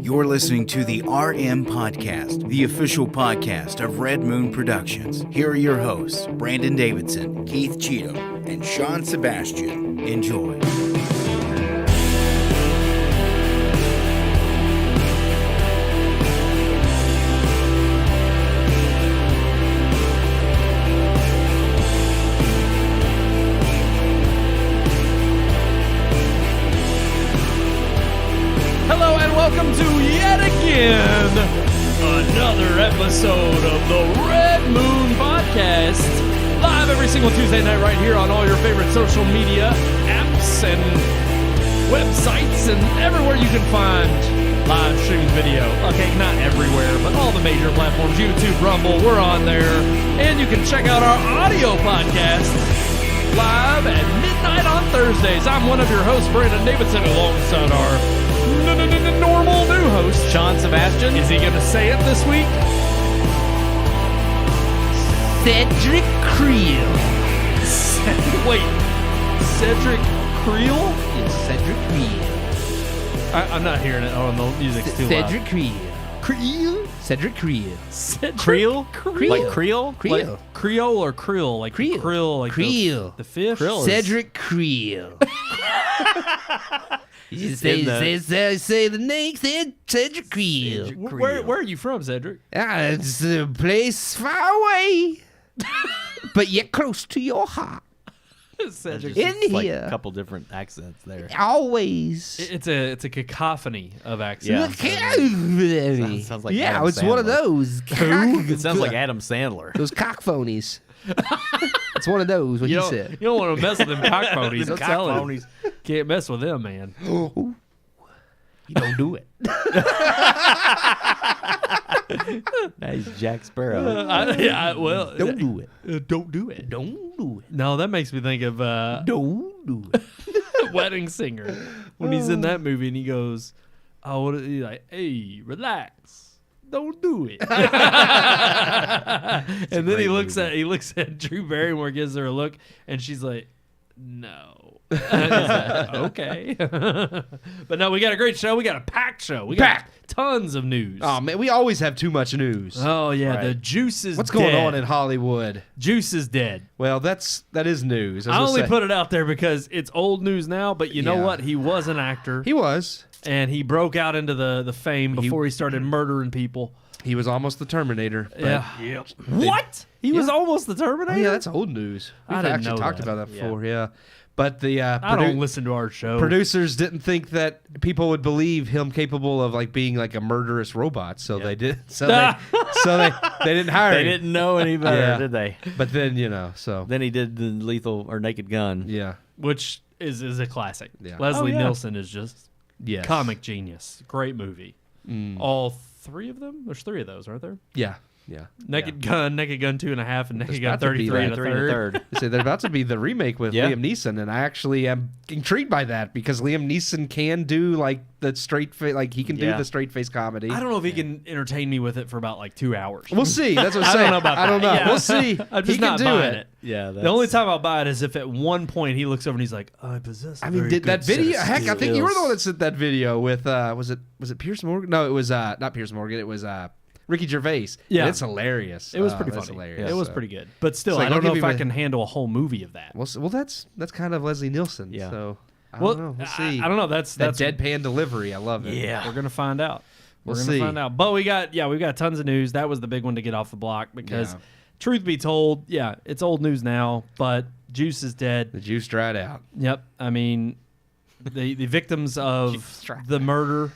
You're listening to the RMPodcast, the official podcast of Red Moon Productions. Here are your hosts, Brandon Davidson, Keith Cheatham, and Sean Sebastian. Enjoy. Welcome to yet again another episode of the Red Moon Podcast, live every single Tuesday night right here on all your favorite social media apps and websites and everywhere you can find live streaming video. Okay, not everywhere, but all the major platforms, YouTube, Rumble, we're on there. And you can check out our audio podcast live at midnight on Thursdays. I'm one of your hosts, Brandon Davidson, alongside our normal new host, Sean Sebastian. Is he going to say it this week? Cedric Creel. Wait, Cedric Creel? Yes, Cedric Creel. I'm not hearing it. Oh, the music's too loud. Cedric Creel. Creel? Cedric Creel. Creel? Creel. Like Creel? Creel. Like Creole or Creel? Like Creel. Krill, like Creel. The fish? Cedric Creel. You say the name, Cedric Creel. Where are you from, Cedric? It's a place far away, but yet close to your heart. Cedric. In like here. a couple different accents there. Always. It's a cacophony of accents. Yeah. Sounds like yeah, Adam it's one of Sandler. those. It sounds like Adam Sandler. Those cockphonies. It's one of those, what you said. You don't want to mess with them cockphonies. I'm telling you. Cockphonies. Can't mess with them, man. You don't do it. Now he's Jack Sparrow. Don't do it. Don't do it. Don't do it. No, that makes me think of Don't do it. Wedding Singer when he's in that movie and he goes, "Oh, he's like, hey, relax." Don't do it. And then he looks at Drew Barrymore, gives her a look, and she's like, "No." And he's like, okay. But no, we got a great show. We got a packed show. We got tons of news. Oh, man, we always have too much news. Oh yeah, Right. the juice is What's dead. going on in Hollywood? Juice is dead. Well, that is news. I only put it out there because it's old news now, but you know Yeah. what? He was an actor. He was. And he broke out into the fame before he started murdering people. He was almost the Terminator. But Yeah. What? He was almost the Terminator? Oh, yeah, that's old news. We've I didn't actually know talked that. about that before, yeah. But the I don't listen to our show. producers didn't think that people would believe him capable of like being like a murderous robot, so they did. So they didn't hire They him. didn't know any better, Yeah. did they? But then so Then he did the Lethal or Naked Gun. yeah, Which is a classic. Yeah. Leslie Oh, yeah. Nielsen is just yes, comic genius. Great movie. All three of them? There's three of those, aren't there? yeah. Naked Gun 2.5, and Naked Gun about to be 33 and a 33 and a third. third. They say they're about to be the remake with Yeah. Liam Neeson, and I actually am intrigued by that because Liam Neeson can do like the straight face, like he can do Yeah. the straight face comedy. I don't know if he can entertain me with it for about like 2 hours. We'll see. That's what I'm I saying. don't know about I don't that. know. Yeah. We'll see. I'm just he not can do buying it. Yeah. The only time I'll buy it is if at one point he looks over and he's like, I possess a I mean, very did good that set of video? Heck, I think you were the skills. one that sent that video with. Was it Pierce Morgan? No, it was not Pierce Morgan. It was Ricky Gervais. Yeah. And it's hilarious. It was pretty that's funny. hilarious. It was So. pretty good. But still, It's like, I don't I'll know give if him I a- can handle a whole movie of that. Well, that's kind of Leslie Nielsen. Yeah. So I Well, don't know. We'll see. I don't know. That's that deadpan delivery. I love it. Yeah. We're gonna find out. We're We'll gonna see. find out. But we've got tons of news. That was the big one to get off the block because, Yeah. truth be told, yeah, it's old news now. But Juice is dead. The juice dried out. Yep. I mean, the victims of the murder.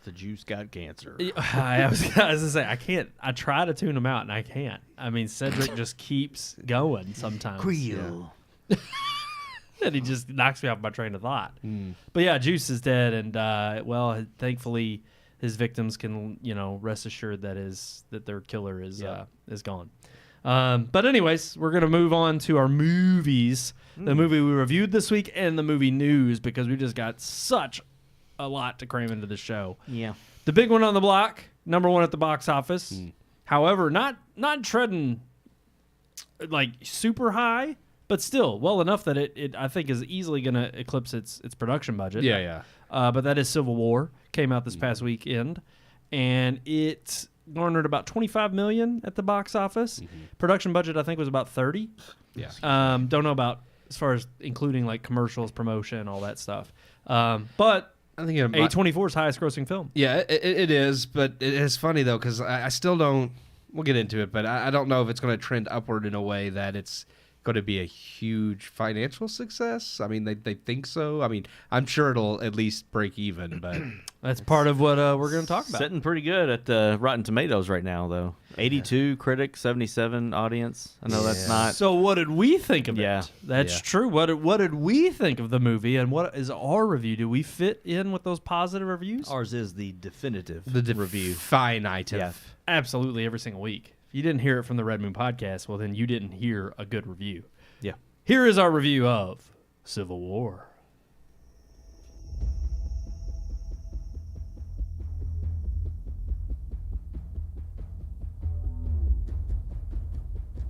The juice got cancer. I was gonna say I can't. I try to tune him out and I can't. I mean, Cedric just keeps going sometimes. Creel. And he just knocks me off my train of thought. But yeah, Juice is dead, and thankfully his victims can rest assured that their killer is gone. But anyways, we're gonna move on to our movies. The movie we reviewed this week and the movie news because we just got such a lot to cram into the show. Yeah. The big one on the block, number one at the box office. However, not treading like super high, but still well enough that it I think is easily going to eclipse its production budget. Yeah. but that is Civil War. Came out this past weekend, and it garnered about $25 million at the box office. Production budget, I think, was about $30. Yeah. Don't know about as far as including like commercials, promotion, all that stuff. But I think it A24's highest grossing film. Yeah, it is, but it is funny though because I still don't. We'll get into it, but I don't know if it's going to trend upward in a way that it's going to be a huge financial success. I mean, they think so. I mean, I'm sure it'll at least break even, but That's part of what we're going to talk about. Sitting pretty good at Rotten Tomatoes right now, though. 82 critics, 77 audience. I know that's not. So what did we think of Yeah. it? That's Yeah. true. What did we think of the movie, and what is our review? Do we fit in with those positive reviews? Ours is the definitive the review. definitive. Yeah. Absolutely, every single week. If you didn't hear it from the Red Moon Podcast, well, then you didn't hear a good review. Yeah. Here is our review of Civil War.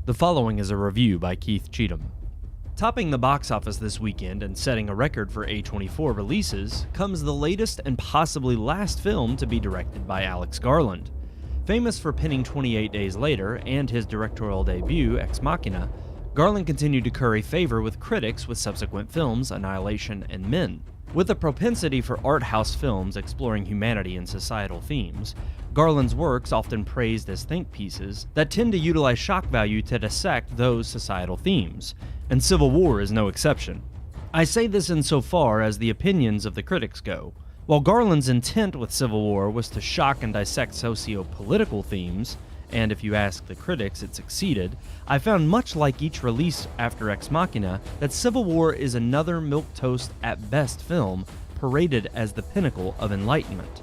The following is a review by Keith Cheatham. Topping the box office this weekend and setting a record for A24 releases comes the latest and possibly last film to be directed by Alex Garland. Famous for penning 28 Days Later and his directorial debut, Ex Machina, Garland continued to curry favor with critics with subsequent films Annihilation and Men. With a propensity for art house films exploring humanity and societal themes, Garland's works often praised as think pieces that tend to utilize shock value to dissect those societal themes, and Civil War is no exception. I say this insofar as the opinions of the critics go. While Garland's intent with Civil War was to shock and dissect socio-political themes, and if you ask the critics, it succeeded, I found much like each release after Ex Machina that Civil War is another milquetoast at best film paraded as the pinnacle of enlightenment.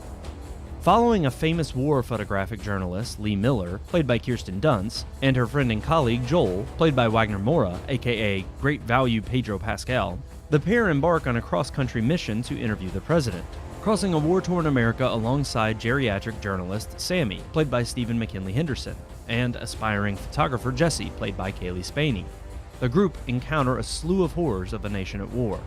Following a famous war photographic journalist, Lee Miller, played by Kirsten Dunst, and her friend and colleague, Joel, played by Wagner Moura, aka Great Value Pedro Pascal, the pair embark on a cross-country mission to interview the president, crossing a war-torn America alongside geriatric journalist Sammy, played by Stephen McKinley Henderson, and aspiring photographer Jesse, played by Kaylee Spaney. The group encounter a slew of horrors of a nation at war.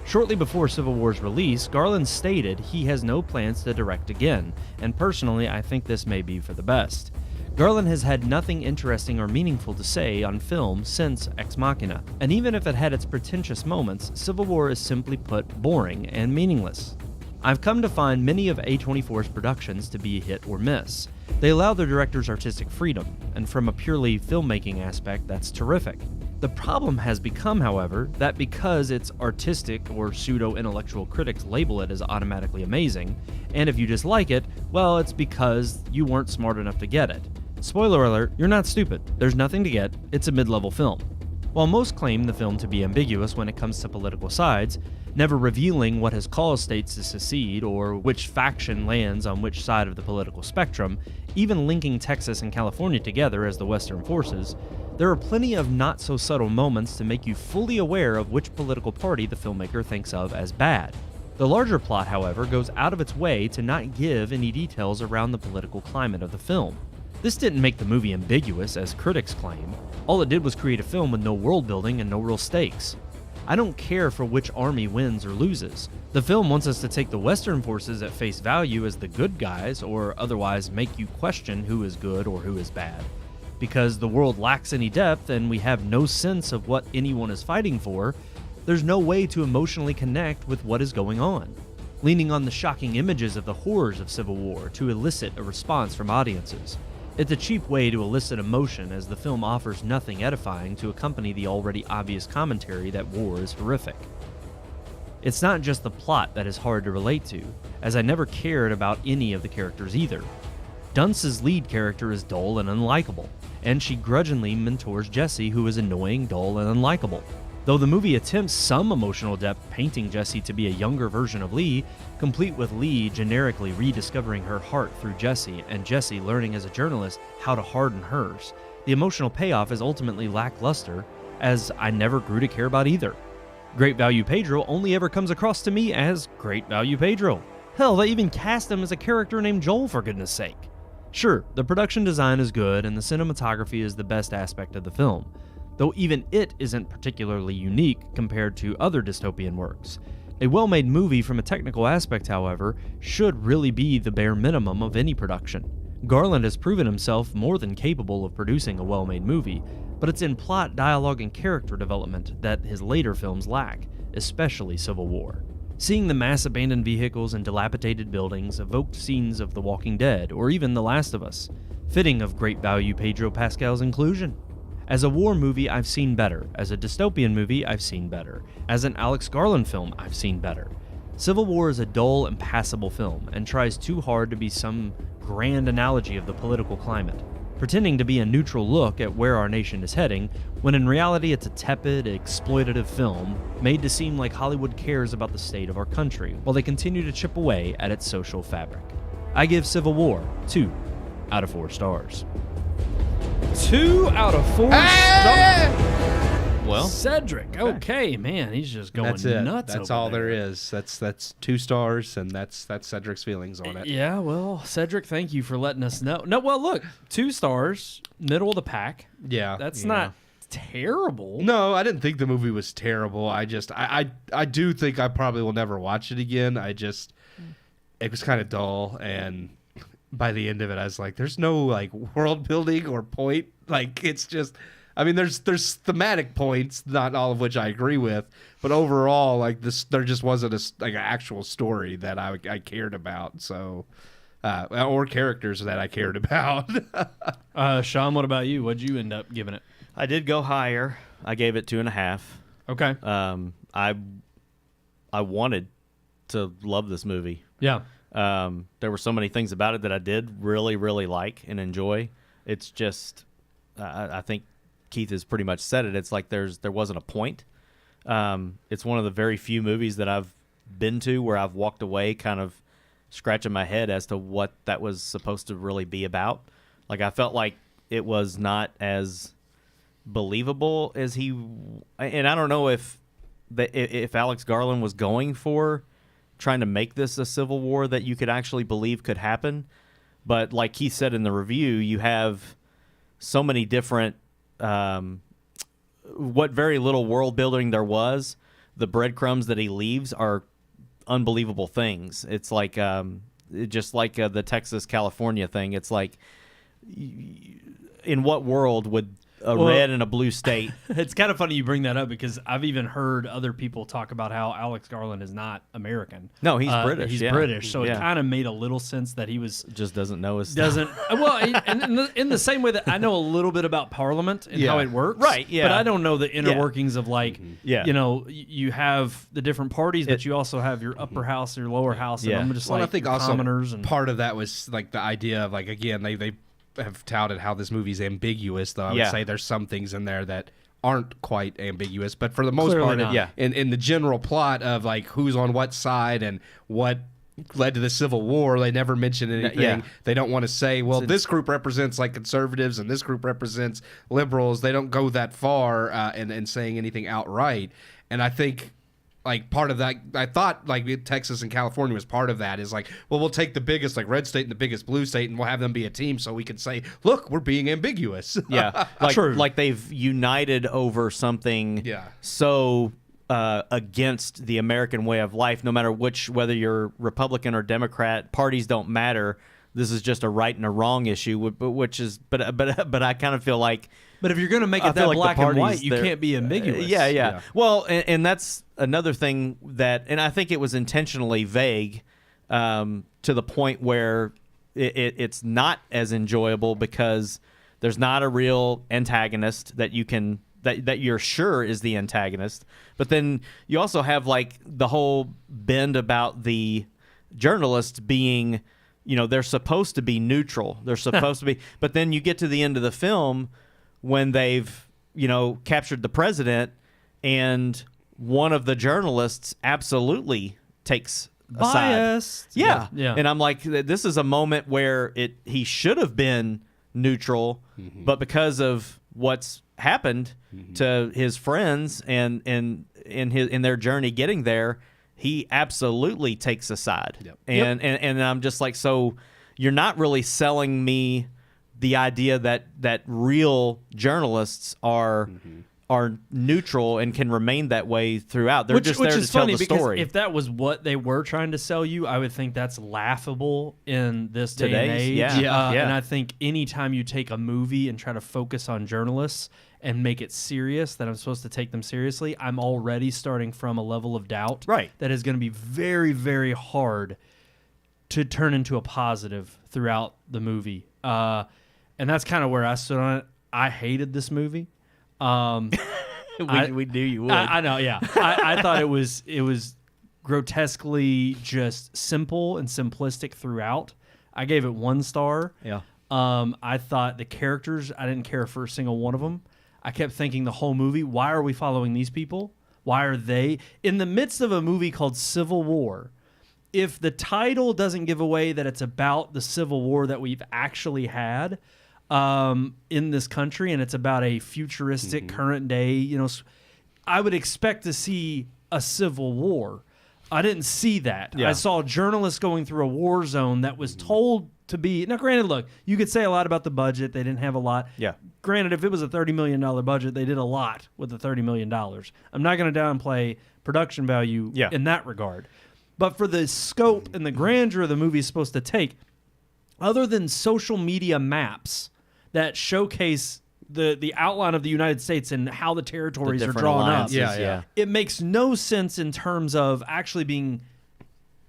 Shortly before Civil War's release, Garland stated he has no plans to direct again, and personally I think this may be for the best. Garland has had nothing interesting or meaningful to say on film since Ex Machina, and even if it had its pretentious moments, Civil War is simply put boring and meaningless. I've come to find many of A24's productions to be a hit or miss. They allow their directors artistic freedom, and from a purely filmmaking aspect, that's terrific. The problem has become, however, that because it's artistic or pseudo-intellectual critics label it as automatically amazing, and if you dislike it, well, it's because you weren't smart enough to get it. Spoiler alert, you're not stupid. There's nothing to get. It's a mid-level film. While most claim the film to be ambiguous when it comes to political sides, never revealing what has caused states to secede or which faction lands on which side of the political spectrum, even linking Texas and California together as the Western forces, there are plenty of not-so-subtle moments to make you fully aware of which political party the filmmaker thinks of as bad. The larger plot, however, goes out of its way to not give any details around the political climate of the film. This didn't make the movie ambiguous, as critics claim. All it did was create a film with no world building and no real stakes. I don't care for which army wins or loses. The film wants us to take the Western forces at face value as the good guys, or otherwise make you question who is good or who is bad. Because the world lacks any depth and we have no sense of what anyone is fighting for, there's no way to emotionally connect with what is going on. Leaning on the shocking images of the horrors of Civil War to elicit a response from audiences. It's a cheap way to elicit emotion, as the film offers nothing edifying to accompany the already obvious commentary that war is horrific. It's not just the plot that is hard to relate to, as I never cared about any of the characters either. Dunst's lead character is dull and unlikable, and she grudgingly mentors Jesse, who is annoying, dull, and unlikable. Though the movie attempts some emotional depth painting Jesse to be a younger version of Lee, complete with Lee generically rediscovering her heart through Jesse, and Jesse learning as a journalist how to harden hers, the emotional payoff is ultimately lackluster, as I never grew to care about either. Great Value Pedro only ever comes across to me as Great Value Pedro. Hell, they even cast him as a character named Joel, for goodness sake. Sure, the production design is good and the cinematography is the best aspect of the film, though even it isn't particularly unique compared to other dystopian works. A well-made movie from a technical aspect, however, should really be the bare minimum of any production. Garland has proven himself more than capable of producing a well-made movie, but it's in plot, dialogue, and character development that his later films lack, especially Civil War. Seeing the mass abandoned vehicles and dilapidated buildings evoked scenes of The Walking Dead or even The Last of Us, fitting of great value Pedro Pascal's inclusion. As a war movie, I've seen better. As a dystopian movie, I've seen better. As an Alex Garland film, I've seen better. Civil War is a dull and passable film and tries too hard to be some grand analogy of the political climate, pretending to be a neutral look at where our nation is heading, when in reality it's a tepid, exploitative film made to seem like Hollywood cares about the state of our country while they continue to chip away at its social fabric. I give Civil War 2 out of 4 stars. 2 out of 4 stars. Well, Cedric. Okay, man, he's just going That's it. nuts. That's over all there there. is. That's 2 stars, and that's Cedric's feelings on it. Yeah, well, Cedric, thank you for letting us know. No, well, look, 2 stars, middle of the pack. Yeah, That's yeah. not terrible. No, I didn't think the movie was terrible. I do think I probably will never watch it again. It was kind of dull, and by the end of it, I was like, there's no like world building or point. Like, it's just, I mean, there's thematic points, not all of which I agree with, but overall, like this, there just wasn't an actual story that I cared about. So, or characters that I cared about. Sean, what about you? What'd you end up giving it? I did go higher. I gave it 2.5. Okay. I wanted to love this movie. Yeah. There were so many things about it that I did really, really like and enjoy. It's just, I think Keith has pretty much said it. It's like there wasn't a point. It's one of the very few movies that I've been to where I've walked away kind of scratching my head as to what that was supposed to really be about. Like, I felt like it was not as believable as and I don't know if Alex Garland was going for trying to make this a civil war that you could actually believe could happen. But like Keith said in the review, you have so many different, what very little world building there was, the breadcrumbs that he leaves are unbelievable things. It's like, just like the Texas-California thing. It's like, in what world would a red and a blue state? It's kind of funny you bring that up because I've even heard other people talk about how Alex Garland is not American. No, he's British. He's yeah. British, so Yeah. it kind of made a little sense that he was Just doesn't know his and in the same way that I know a little bit about Parliament and how it works, Right, yeah. But I don't know the inner Yeah. workings of like, Yeah. you know, you have the different parties, but you also have your upper house, your lower house, and Yeah. I'm just Well, like I think commoners also and part of that was like the idea of like, again, they have touted how this movie's ambiguous, though I would Yeah. say there's some things in there that aren't quite ambiguous, but for the most Clearly part, not. Yeah. in the general plot of like who's on what side and what led to the Civil War, they never mention anything. Yeah. They don't want to say, well, this group represents like conservatives and this group represents liberals. They don't go that far in saying anything outright. And I think like part of that, I thought like Texas and California was part of that, is like, well, we'll take the biggest like red state and the biggest blue state and we'll have them be a team so we can say, look, we're being ambiguous. Yeah, like they've united over something Yeah. so against the American way of life. No matter whether you're Republican or Democrat, parties don't matter. This is just a right and a wrong issue, but I kind of feel like. But if you're going to make I it feel that like the black and parties, white, you they're- can't be ambiguous. Yeah. Well, and that's another thing and I think it was intentionally vague to the point where it's not as enjoyable because there's not a real antagonist that you can that you're sure is the antagonist. But then you also have like the whole bend about the journalists being, you know, they're supposed to be neutral. They're supposed to be, but then you get to the end of the film when they've, you know, captured the president and one of the journalists absolutely takes a side. Biased. Yeah. Yeah. And I'm like, this is a moment where he should have been neutral, but because of what's happened to his friends and in their journey getting there, he absolutely takes a side. Yep. And I'm just like, so you're not really selling me the idea that real journalists are are neutral and can remain that way throughout. They're just which there is to tell funny the because story. if that was what they were trying to sell you, I would think that's laughable in this day and age. Yeah. And I think anytime you take a movie and try to focus on journalists and make it serious, that I'm supposed to take them seriously, I'm already starting from a level of doubt Right. that is going to be very, very hard to turn into a positive throughout the movie. And that's kind of where I stood on it. I hated this movie. we knew you would. I know, yeah. I thought it was grotesquely just simple and simplistic throughout. I gave it 1 star. Yeah. I thought the characters, I didn't care for a single one of them. I kept thinking the whole movie, why are we following these people? Why are they in the midst of a movie called Civil War? If the title doesn't give away that it's about the Civil War that we've actually had in this country, and it's about a futuristic current day, I would expect to see a civil war. I didn't see that. Yeah. I saw journalists going through a war zone that was told to be. Now, granted, look, you could say a lot about the budget. They didn't have a lot. Yeah. Granted, if it was a $30 million budget, they did a lot with the $30 million. I'm not going to downplay production value in that regard. But for the scope and the grandeur the movie is supposed to take, other than social media maps that showcase the outline of the United States and how the territories are different drawn up, alliances, it makes no sense in terms of actually being...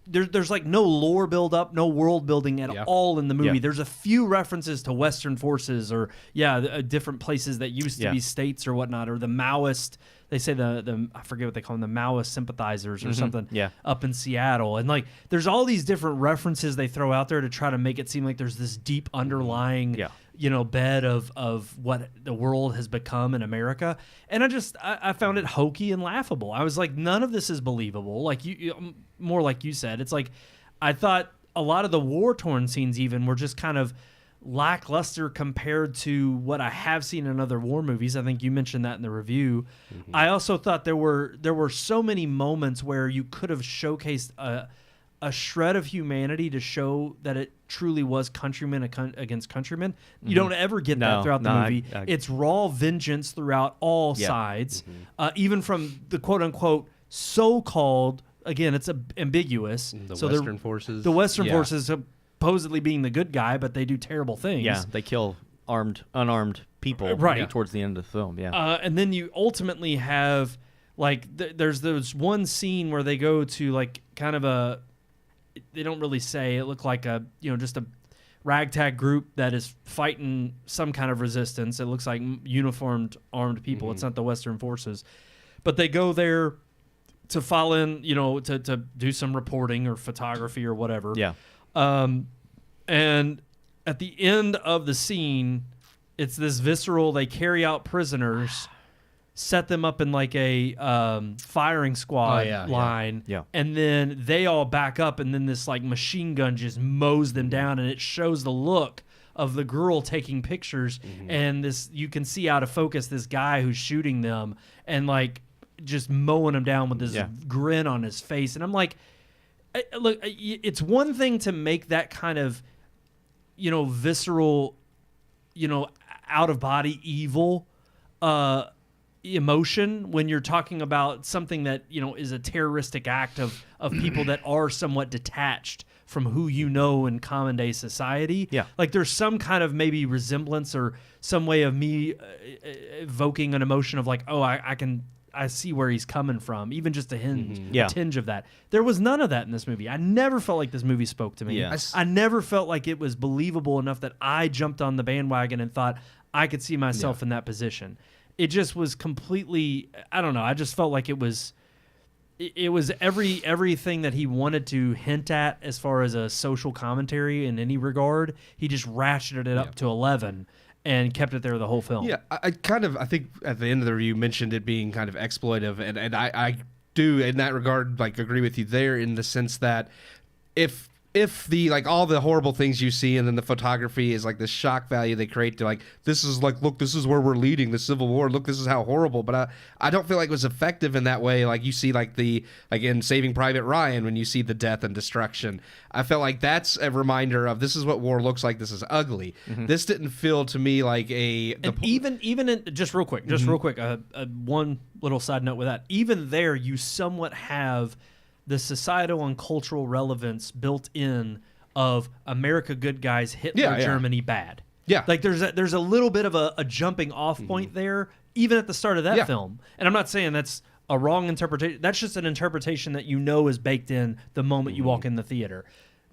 There's like no lore build up, no world building at all in the movie. Yeah. There's a few references to Western forces or different places that used to be states or whatnot, or the Maoist. They say the I forget what they call them, the Maoist sympathizers or something. Yeah. Up in Seattle, and like there's all these different references they throw out there to try to make it seem like there's this deep underlying bed of what the world has become in America. And I found it hokey and laughable. I was like, none of this is believable. Like you more like you said, it's like I thought a lot of the war-torn scenes even were just kind of lackluster compared to what I have seen in other war movies. I think you mentioned that in the review. I also thought there were so many moments where you could have showcased a shred of humanity to show that it truly was countrymen against countrymen. You don't ever get that throughout the movie. It's raw vengeance throughout all sides, even from the quote-unquote so-called, again, it's ambiguous. The Western forces. The Western forces supposedly being the good guy, but they do terrible things. Yeah, they kill unarmed people towards the end of the film. Yeah. And then you ultimately have, like, there's one scene where they go to, like, kind of a... They don't really say. It looked like just a ragtag group that is fighting some kind of resistance. It looks like uniformed armed people. It's not the Western forces, but they go there to fall in, to do some reporting or photography or whatever. Yeah. And at the end of the scene, it's this visceral. They carry out prisoners, set them up in like a firing squad line, and then they all back up, and then this like machine gun just mows them down, and it shows the look of the girl taking pictures, and this you can see out of focus this guy who's shooting them, and like just mowing them down with this grin on his face, and I'm like, look, it's one thing to make that kind of, visceral, out of body evil, emotion when you're talking about something that is a terroristic act of people that are somewhat detached from who in common day society. Like there's some kind of maybe resemblance or some way of me evoking an emotion of like, oh, I see where he's coming from, even just a tinge of that. There was none of that in this movie. I never felt like this movie spoke to me. I never felt like it was believable enough that I jumped on the bandwagon and thought I could see myself in that position. It just was completely, I don't know. I just felt like it was everything that he wanted to hint at as far as a social commentary in any regard. He just ratcheted it up to 11 and kept it there the whole film. Yeah, I think at the end of the review mentioned it being kind of exploitive, and I do in that regard like agree with you there in the sense that if if the like all the horrible things you see and then the photography is like the shock value they create to like, this is like, look, this is where we're leading the Civil War, look, this is how horrible, but I don't feel like it was effective in that way. Like you see like in Saving Private Ryan when you see the death and destruction, I felt like that's a reminder of this is what war looks like, this is ugly. This didn't feel to me like even in, just real quick, one little side note with that, even there you somewhat have the societal and cultural relevance built in of America good guys, Hitler, Germany bad. Yeah. Like there's a little bit of a jumping off point there, even at the start of that film. And I'm not saying that's a wrong interpretation. That's just an interpretation that is baked in the moment you walk in the theater.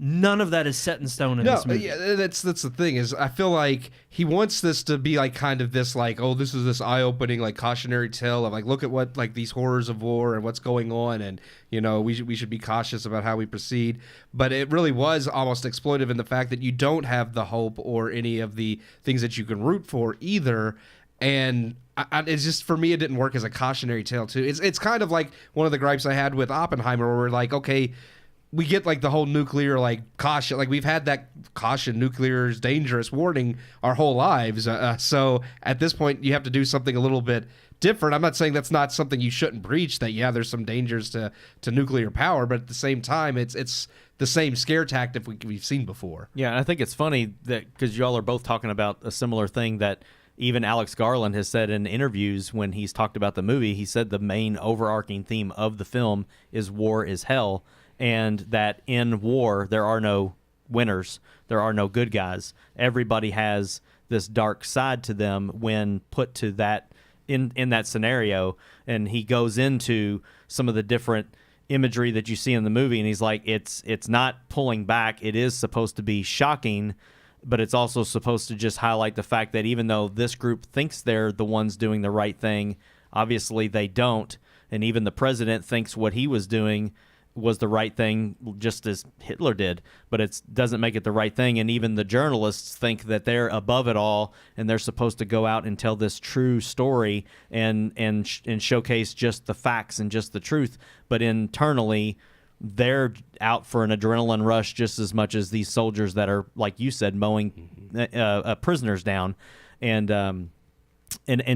None of that is set in stone in this movie. Yeah, that's the thing is I feel like he wants this to be like kind of this like, oh, this is this eye-opening like cautionary tale of like, look at what like these horrors of war and what's going on, and we should be cautious about how we proceed. But it really was almost exploitive in the fact that you don't have the hope or any of the things that you can root for either. And it's just, for me, it didn't work as a cautionary tale too. It's kind of like one of the gripes I had with Oppenheimer, where we're like, okay, we get like the whole nuclear like caution, like we've had that caution, nuclear is dangerous warning our whole lives. So at this point, you have to do something a little bit different. I'm not saying that's not something you shouldn't preach. That there's some dangers to nuclear power, but at the same time, it's the same scare tactic we've seen before. Yeah, and I think it's funny that because y'all are both talking about a similar thing that even Alex Garland has said in interviews when he's talked about the movie. He said the main overarching theme of the film is war is hell. And that in war, there are no winners. There are no good guys. Everybody has this dark side to them when put to that in that scenario. And he goes into some of the different imagery that you see in the movie, and he's like, it's not pulling back. It is supposed to be shocking, but it's also supposed to just highlight the fact that even though this group thinks they're the ones doing the right thing, obviously they don't. And even the president thinks what he was doing was the right thing, just as Hitler did, but it doesn't make it the right thing. And even the journalists think that they're above it all, and they're supposed to go out and tell this true story and showcase just the facts and just the truth. But internally, they're out for an adrenaline rush just as much as these soldiers that are, like you said, mowing prisoners down, and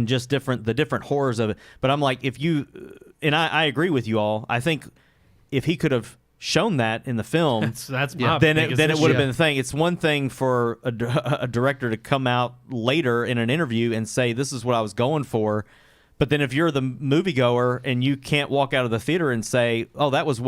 just the different horrors of it. But I'm like, I agree with you all. I think if he could have shown that in the film, that's my then it would have been the thing. It's one thing for a director to come out later in an interview and say, this is what I was going for. But then if you're the moviegoer and you can't walk out of the theater and say, oh, that's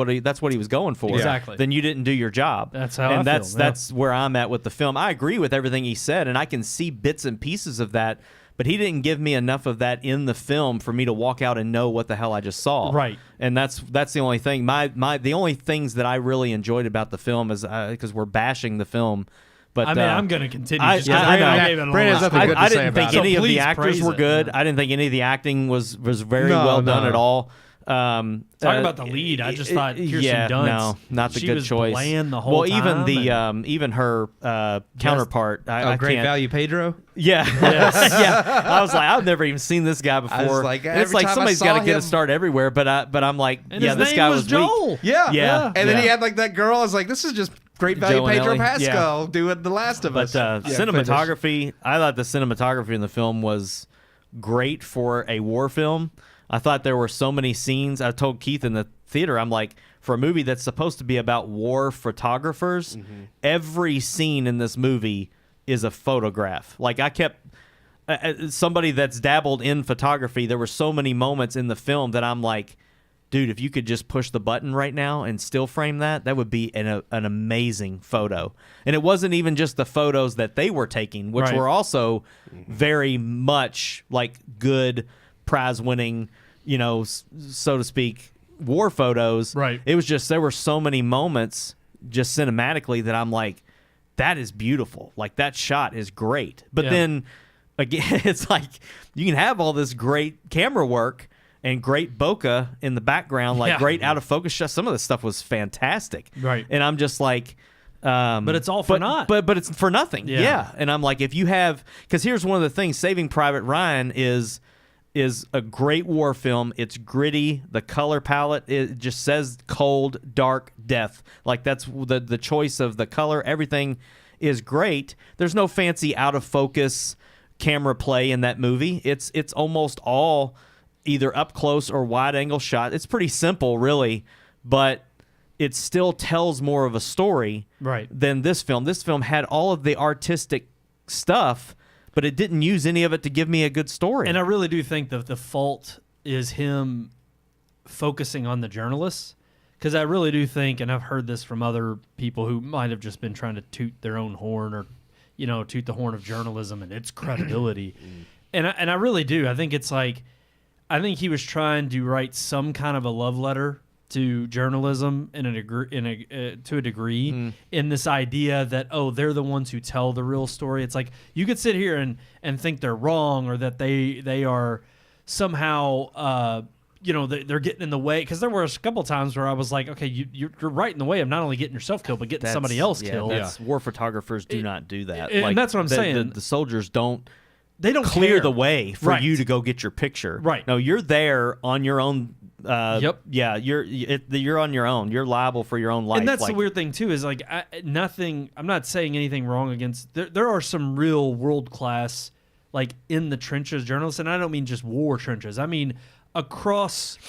what he was going for, exactly, then you didn't do your job. That's how I feel. That's where I'm at with the film. I agree with everything he said, and I can see bits and pieces of that, but he didn't give me enough of that in the film for me to walk out and know what the hell I just saw. Right. And that's the only thing. The only things that I really enjoyed about the film is because we're bashing the film. But I'm going to continue. I didn't think any of the actors were good. Yeah. I didn't think any of the acting was very well done at all. Talking about the lead, I just thought Kirsten Dunst. Not the good choice. Bland the whole time. Even her counterpart. Great Value Pedro. Yeah, yeah. I was like, I've never even seen this guy before. I was like, it's like somebody's got to get a start everywhere. But I'm like, and this guy was Joel. weak. Yeah. And then he had like that girl. I was like, this is just Great Value Pedro Pascal doing The Last of Us. But cinematography, I thought the cinematography in the film was great for a war film. I thought there were so many scenes. I told Keith in the theater, I'm like, for a movie that's supposed to be about war photographers, every scene in this movie is a photograph. Like I kept, somebody that's dabbled in photography, there were so many moments in the film that I'm like, dude, if you could just push the button right now and still frame that would be an amazing photo. And it wasn't even just the photos that they were taking, which were also very much like good prize-winning, so to speak, war photos. Right. It was just, there were so many moments just cinematically that I'm like, that is beautiful. Like, that shot is great. But then, again, it's like, you can have all this great camera work and great bokeh in the background, like great out-of-focus shots. Some of this stuff was fantastic. Right. And I'm just like... but it's all for naught. But it's for nothing. Yeah. And I'm like, if you have... Because here's one of the things, Saving Private Ryan is... is a great war film. It's gritty. The color palette, it just says cold, dark, death. Like that's the choice of the color. Everything is great. There's no fancy out of focus camera play in that movie. It's almost all either up close or wide angle shot. It's pretty simple, really, but it still tells more of a story than this film. This film had all of the artistic stuff, but it didn't use any of it to give me a good story. And I really do think that the fault is him focusing on the journalists, because I really do think, and I've heard this from other people who might have just been trying to toot their own horn or, toot the horn of journalism and its credibility. And I really do. I think it's like, I think he was trying to write some kind of a love letter to journalism to a degree in this idea that, they're the ones who tell the real story. It's like you could sit here and think they're wrong or that they are somehow they're getting in the way, because there were a couple times where I was like, okay, you're right in the way of not only getting yourself killed but getting somebody else killed. War photographers do not do that. And that's what I'm saying. The soldiers don't. They don't clear care. the way for you to go get your picture. Right. No, you're there on your own. Yep. Yeah, you're on your own. You're liable for your own life. And that's the weird thing too, is like nothing. I'm not saying anything wrong against. There are some real world class, like in the trenches journalists, and I don't mean just war trenches. I mean across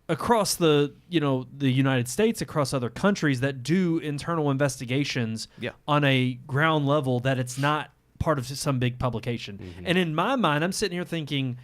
the the United States, across other countries that do internal investigations on a ground level that it's not part of some big publication. And in my mind, I'm sitting here thinking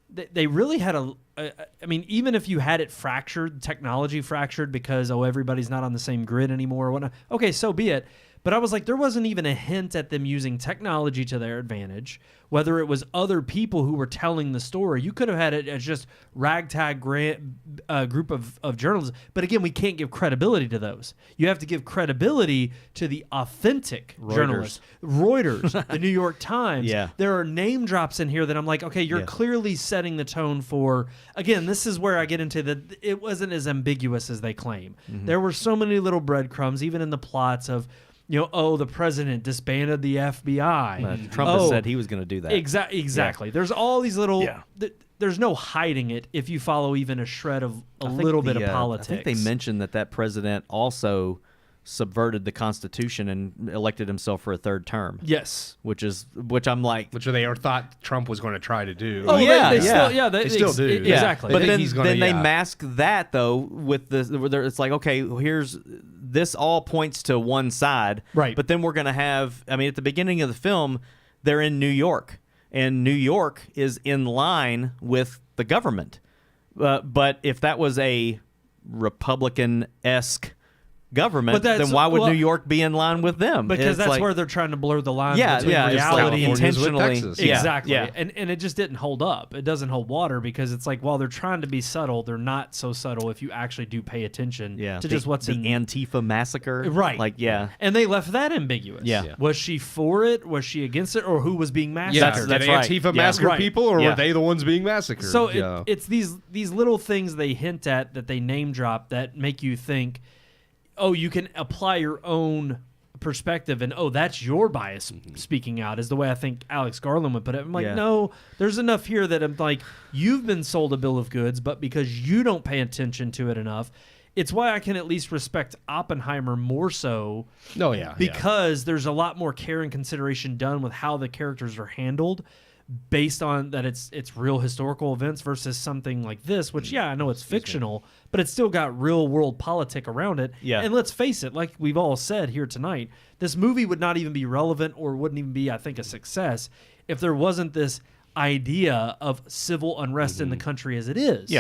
they really had I mean, even if you had it fractured, technology fractured because everybody's not on the same grid anymore or whatnot, okay, so be it. But I was like, there wasn't even a hint at them using technology to their advantage, whether it was other people who were telling the story. You could have had it as just ragtag group of journalists. But again, we can't give credibility to those. You have to give credibility to the authentic journalists. Reuters, the New York Times. Yeah. There are name drops in here that I'm like, okay, you're clearly setting the tone for, again, this is where I get into that it wasn't as ambiguous as they claim. There were so many little breadcrumbs, even in the plots of, the president disbanded the FBI. Trump has said he was going to do that. Exactly. There's all these little... There's no hiding it if you follow even a shred of a little bit of politics. I think they mentioned that president also subverted the Constitution and elected himself for a third term. Yes. Which I'm like... Which they thought Trump was going to try to do. Oh, yeah. They still do. Exactly. But then they mask that, though, with it's like, okay, this all points to one side. Right. But then we're going to have... I mean, at the beginning of the film, they're in New York. And New York is in line with the government. But if that was a Republican-esque government, then why would New York be in line with them? Because that's where they're trying to blur the lines between reality California's and intentionally. Exactly. Yeah. And it just didn't hold up. It doesn't hold water because it's like, while they're trying to be subtle, they're not so subtle if you actually do pay attention to just what's in the Antifa massacre. Right. Like, And they left that ambiguous. Yeah. Was she for it? Was she against it? Or who was being massacred? Did Antifa massacre people, or were they the ones being massacred? So it's these little things they hint at, that they name drop, that make you think, you can apply your own perspective, and that's your bias speaking out, is the way I think Alex Garland would put it. I'm like, no, there's enough here that I'm like, you've been sold a bill of goods, but because you don't pay attention to it enough, it's why I can at least respect Oppenheimer more so. Because there's a lot more care and consideration done with how the characters are handled, based on that it's real historical events versus something like this, which I know it's fictional, but it's still got real world politic around it. And let's face it, like we've all said here tonight, this movie would not even be relevant, or wouldn't even be, I think, a success if there wasn't this idea of civil unrest in the country as it is.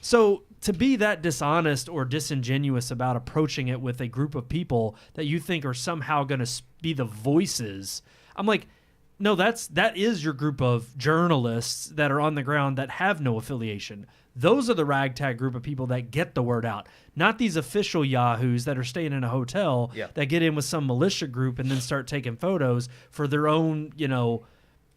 So to be that dishonest or disingenuous about approaching it with a group of people that you think are somehow going to be the voices, I'm like, no, that is your group of journalists that are on the ground that have no affiliation. Those are the ragtag group of people that get the word out, not these official yahoos that are staying in a hotel that get in with some militia group and then start taking photos for their own,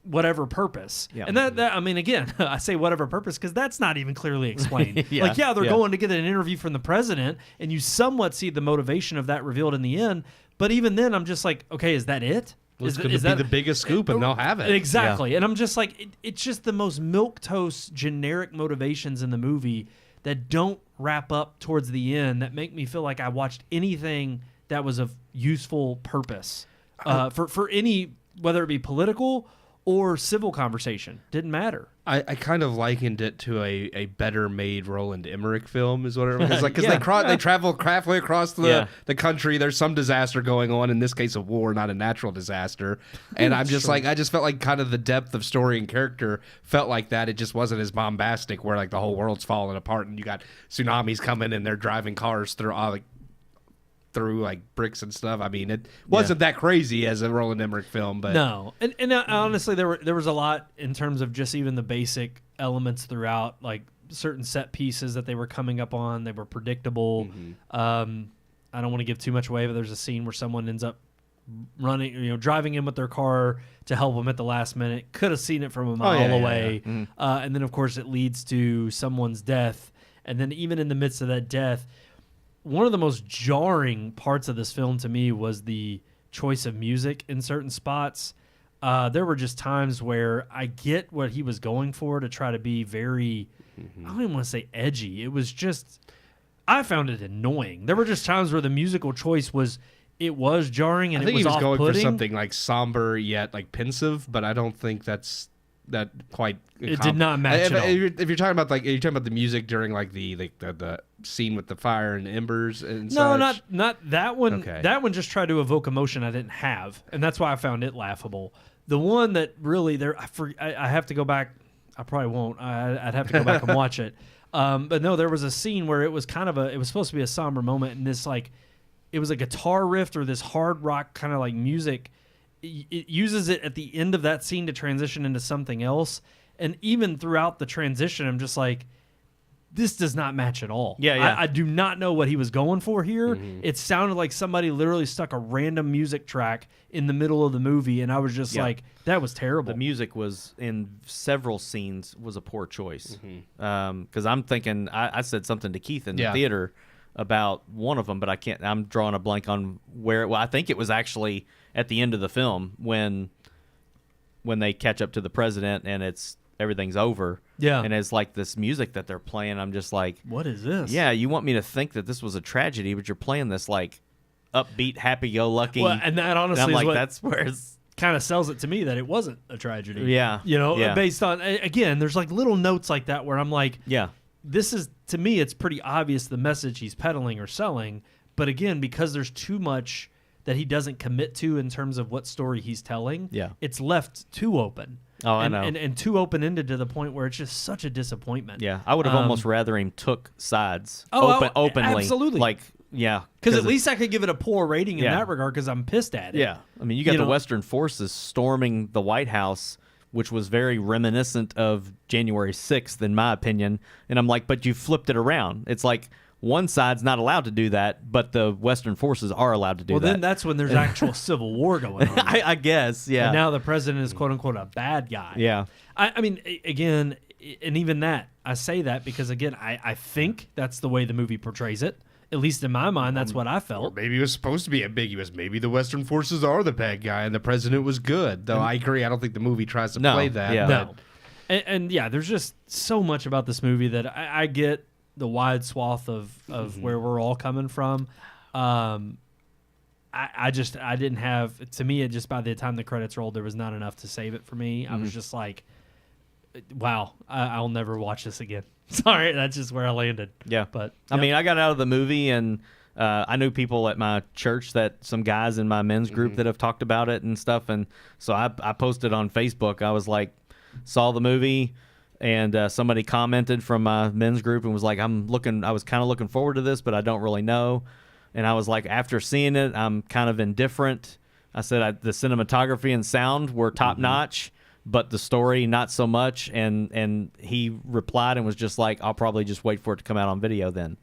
whatever purpose. And that I mean, again, I say whatever purpose because that's not even clearly explained. They're going to get an interview from the president, and you somewhat see the motivation of that revealed in the end. But even then, I'm just like, okay, is that it? It's going to be the biggest scoop, and they'll have it. Exactly. Yeah. And I'm just like, it's just the most milquetoast generic motivations in the movie that don't wrap up towards the end that make me feel like I watched anything that was of useful purpose for any, whether it be political or civil conversation. Didn't matter. I kind of likened it to a better made Roland Emmerich film is what it was. Because they travel halfway across the country. There's some disaster going on, in this case a war, not a natural disaster. And I'm just like, I just felt like kind of the depth of story and character felt like that. It just wasn't as bombastic where like the whole world's falling apart and you got tsunamis coming and they're driving cars through like bricks and stuff. I mean, it wasn't that crazy as a Roland Emmerich film, but no. And honestly, there was a lot in terms of just even the basic elements throughout, like certain set pieces that they were coming up on. They were predictable. I don't want to give too much away, but there's a scene where someone ends up driving in with their car to help them at the last minute. Could have seen it from a mile away. Yeah. And then of course it leads to someone's death. And then even in the midst of that death, one of the most jarring parts of this film to me was the choice of music in certain spots. There were just times where I get what he was going for to try to be very, I don't even want to say edgy. It was just, I found it annoying. There were just times where the musical choice was jarring and I think it was he was going for off-putting. something like somber yet like pensive, but I don't think that quite. It did not match at all. If you're talking about the music during like the scene with the fire and embers and no, such. not that one. Okay. That one just tried to evoke emotion I didn't have, and that's why I found it laughable. The one that really I have to go back. I probably won't. I'd have to go back and watch it. But no, there was a scene where it was it was supposed to be a somber moment, and this it was a guitar riff or this hard rock kind of like music. It uses it at the end of that scene to transition into something else. And even throughout the transition, I'm just like, this does not match at all. Yeah. I do not know what he was going for here. It sounded like somebody literally stuck a random music track in the middle of the movie, and I was just like, that was terrible. The music was in several scenes was a poor choice. Because I'm thinking, I said something to Keith in the theater about one of them, but I can't. I'm drawing a blank on where. Well, I think it was actually at the end of the film when they catch up to the president and everything's over. Yeah. And it's like this music that they're playing. I'm just like, what is this? Yeah, you want me to think that this was a tragedy, but you're playing this like upbeat, happy-go-lucky. Well, and that honestly and I'm is like, what that's where it's kind of sells it to me that it wasn't a tragedy. Yeah. Based on, again, there's like little notes like that where I'm like, this is, to me, it's pretty obvious the message he's peddling or selling. But again, because there's too much that he doesn't commit to in terms of what story he's telling, it's left too open. Oh, I know. And too open-ended to the point where it's just such a disappointment. Yeah, I would have almost rather him took sides openly. Absolutely. Like, because at least I could give it a poor rating in that regard because I'm pissed at it. Yeah. I mean, you got the Western forces storming the White House, which was very reminiscent of January 6th, in my opinion. And I'm like, but you flipped it around. It's like one side's not allowed to do that, but the Western forces are allowed to do that. Well, then that's when there's actual civil war going on. I guess, yeah. And now the president is quote-unquote a bad guy. Yeah. I mean, again, and even that, I say that because, again, I think that's the way the movie portrays it. At least in my mind, that's what I felt. Or maybe it was supposed to be ambiguous. Maybe the Western forces are the bad guy and the president was good. Though I agree, I don't think the movie tries to play that. Yeah. No. And there's just so much about this movie that I get the wide swath of where we're all coming from. I didn't have, to me, it just by the time the credits rolled, there was not enough to save it for me. I was just like, wow, I'll never watch this again. Sorry, that's just where I landed. Yeah. But I mean, I got out of the movie and I knew people at my church, some guys in my men's group that have talked about it and stuff. And so I posted on Facebook. I was like, saw the movie, and somebody commented from my men's group and was like, I was kind of looking forward to this, but I don't really know. And I was like, after seeing it, I'm kind of indifferent. I said the cinematography and sound were top notch, but the story not so much. And he replied and was just like, I'll probably just wait for it to come out on video then.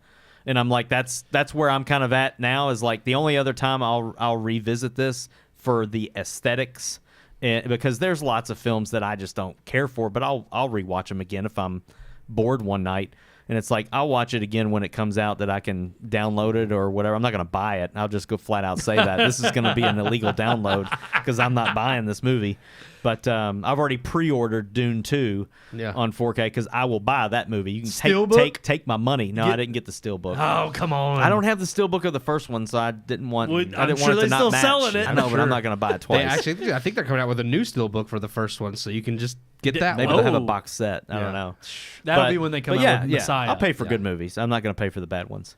And I'm like, that's where I'm kind of at now, is like the only other time I'll revisit this for the aesthetics, because there's lots of films that I just don't care for, but I'll rewatch them again if I'm bored one night. And it's like, I'll watch it again when it comes out that I can download it or whatever. I'm not going to buy it. I'll just go flat out say that. This is going to be an illegal download because I'm not buying this movie. But I've already pre-ordered Dune 2 on 4K because I will buy that movie. You can take my money. No, I didn't get the steelbook. Oh, come on. I don't have the steelbook of the first one, so I didn't want it to they're not still match. selling it. I know, but I'm not going to buy it twice. I think they're coming out with a new steelbook for the first one, so you can just get that Maybe one. they'll have a box set. I don't know. That'll be when they come out with Messiah. I'll pay for good movies. I'm not going to pay for the bad ones.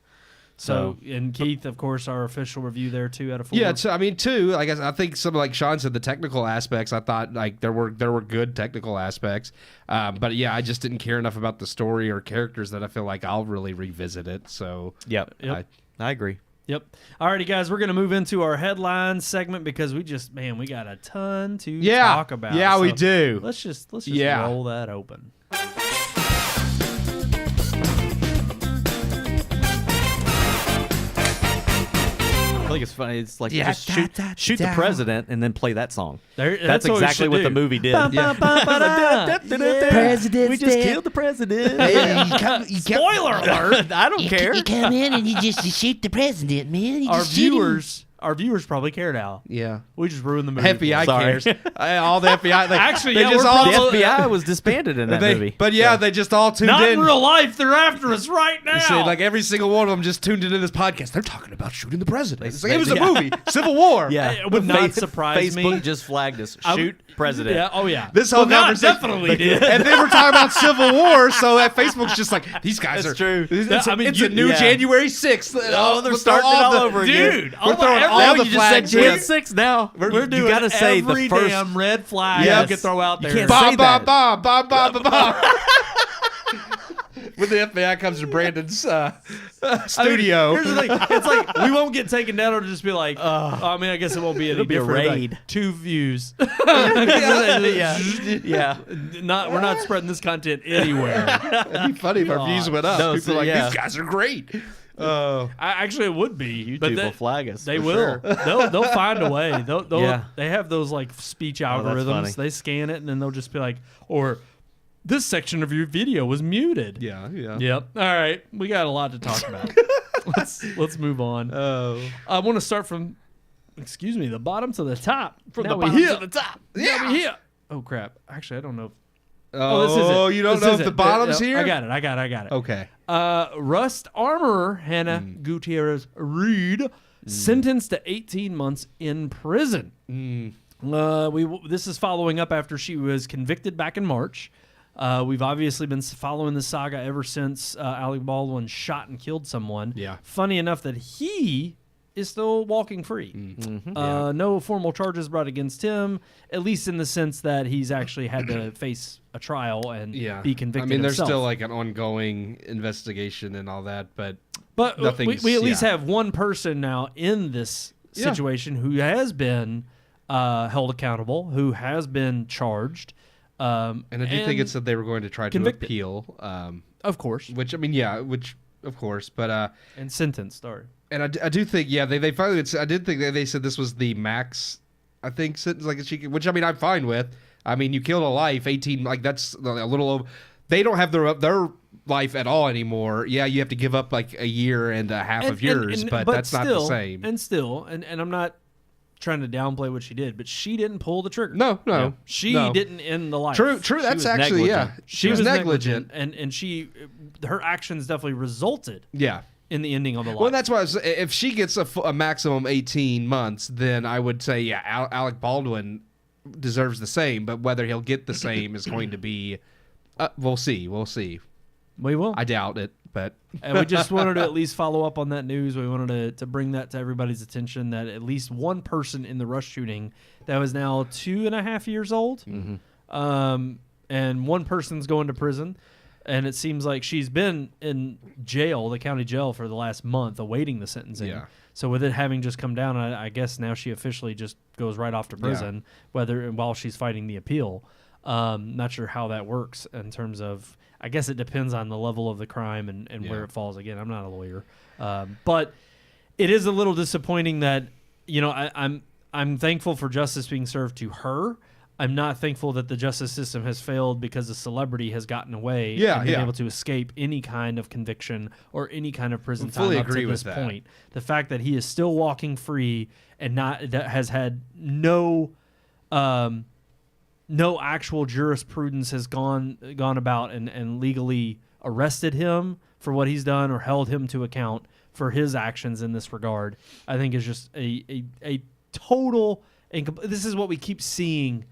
So, and Keith, of course, our official review there, 2 out of 4. Yeah, I mean, 2. I guess I think some, like Sean said, the technical aspects. I thought like there were good technical aspects, but yeah, I just didn't care enough about the story or characters that I feel like I'll really revisit it. So yep. I agree. Yep. Alrighty, guys, we're gonna move into our headlines segment because we got a ton to talk about. Yeah, so we do. Let's just roll that open. I think it's funny. It's like just shoot the president and then play that song. That's what exactly what the movie did. President, we just killed the president. Spoiler alert! I don't care. You come in and you shoot the president, man. Our viewers probably care now. Yeah, we just ruined the movie. FBI cares. All the FBI. Actually, the FBI was disbanded in that movie. But yeah, they just all tuned Not in. in real life. They're after us right now. You see, like every single one of them just tuned into this podcast. They're talking about shooting the president. It's like, it was a movie, Civil War. Yeah, it would not surprise me. Facebook just flagged us. Shoot president. Yeah. Oh yeah. This whole conversation definitely did. And then we're talking about Civil War, so that Facebook's just like, these guys That's are. true. It's a new January 6th. Oh, they're starting it all over again. Dude, we're throwing all the flags. Jan 6 now. We're doing you gotta say every the first damn red flag you can throw out there. You can't Ba say ba that. ba ba ba ba ba. When the FBI comes to Brandon's studio, Here's the thing. It's like we won't get taken down. It'll just be like, I mean, I guess it won't be any It'll be a different. raid. Like 2 views. Yeah. We're not spreading this content anywhere. it'd be funny if our views went up. No, People so, are like, yeah. these guys are great. Actually, it would be. YouTube will flag us. They for will. Sure. They'll find a way. Yeah. They have those like speech that's funny. algorithms. They scan it and then they'll just be like, or this section of your video was muted. Yeah. Yep. All right. We got a lot to talk about. let's move on. Oh. I want to start from, the bottom to the top. From Now the we bottom here. to the top. Now we here. Oh crap! Actually, I don't know. Oh, this is it. You don't This know is if the it. bottom's Yeah, here? I got it. Okay. Rust armorer Hannah Gutierrez Reed sentenced to 18 months in prison. This is following up after she was convicted back in March. We've obviously been following the saga ever since Alec Baldwin shot and killed someone. Yeah. Funny enough that he is still walking free. No formal charges brought against him, at least in the sense that he's actually had to face a trial and be convicted. I mean, there's himself. still like an ongoing investigation and all that, but we at least have one person now in this situation who has been held accountable, who has been charged. And I do think it said they were going to try to appeal. Of course. Which, I mean, of course. But and sentenced, sorry. And I do think, they finally, I did think they said this was the max, I think, sentence, like which, I mean, I'm fine with. I mean, you killed a life, 18, like that's a little over. They don't have their life at all anymore. Yeah, you have to give up like a year and a half of yours, but that's not the same. And I'm not trying to downplay what she did, but she didn't pull the trigger. No. She didn't end the life. True. That's actually, negligent. She was negligent. And her actions definitely resulted. Yeah. In the ending of the life. Well, that's why if she gets a maximum 18 months, then I would say, Alec Baldwin deserves the same, but whether he'll get the same is going to be, we'll see. We will. I doubt it, but. And we just wanted to at least follow up on that news. We wanted to bring that to everybody's attention that at least one person in the Rush shooting that was now 2.5 years old, and one person's going to prison. And it seems like she's been in jail, the county jail, for the last month awaiting the sentencing. Yeah. So with it having just come down, I guess now she officially just goes right off to prison, while she's fighting the appeal. Not sure how that works in terms of, I guess it depends on the level of the crime and where it falls. Again, I'm not a lawyer. But it is a little disappointing that, I'm thankful for justice being served to her. I'm not thankful that the justice system has failed because a celebrity has gotten away Yeah, and been yeah. able to escape any kind of conviction or any kind of prison time fully up agree to with this that. point. The fact that he is still walking free and that has had no actual jurisprudence has gone about and legally arrested him for what he's done or held him to account for his actions in this regard, I think is just a total. This is what we keep seeing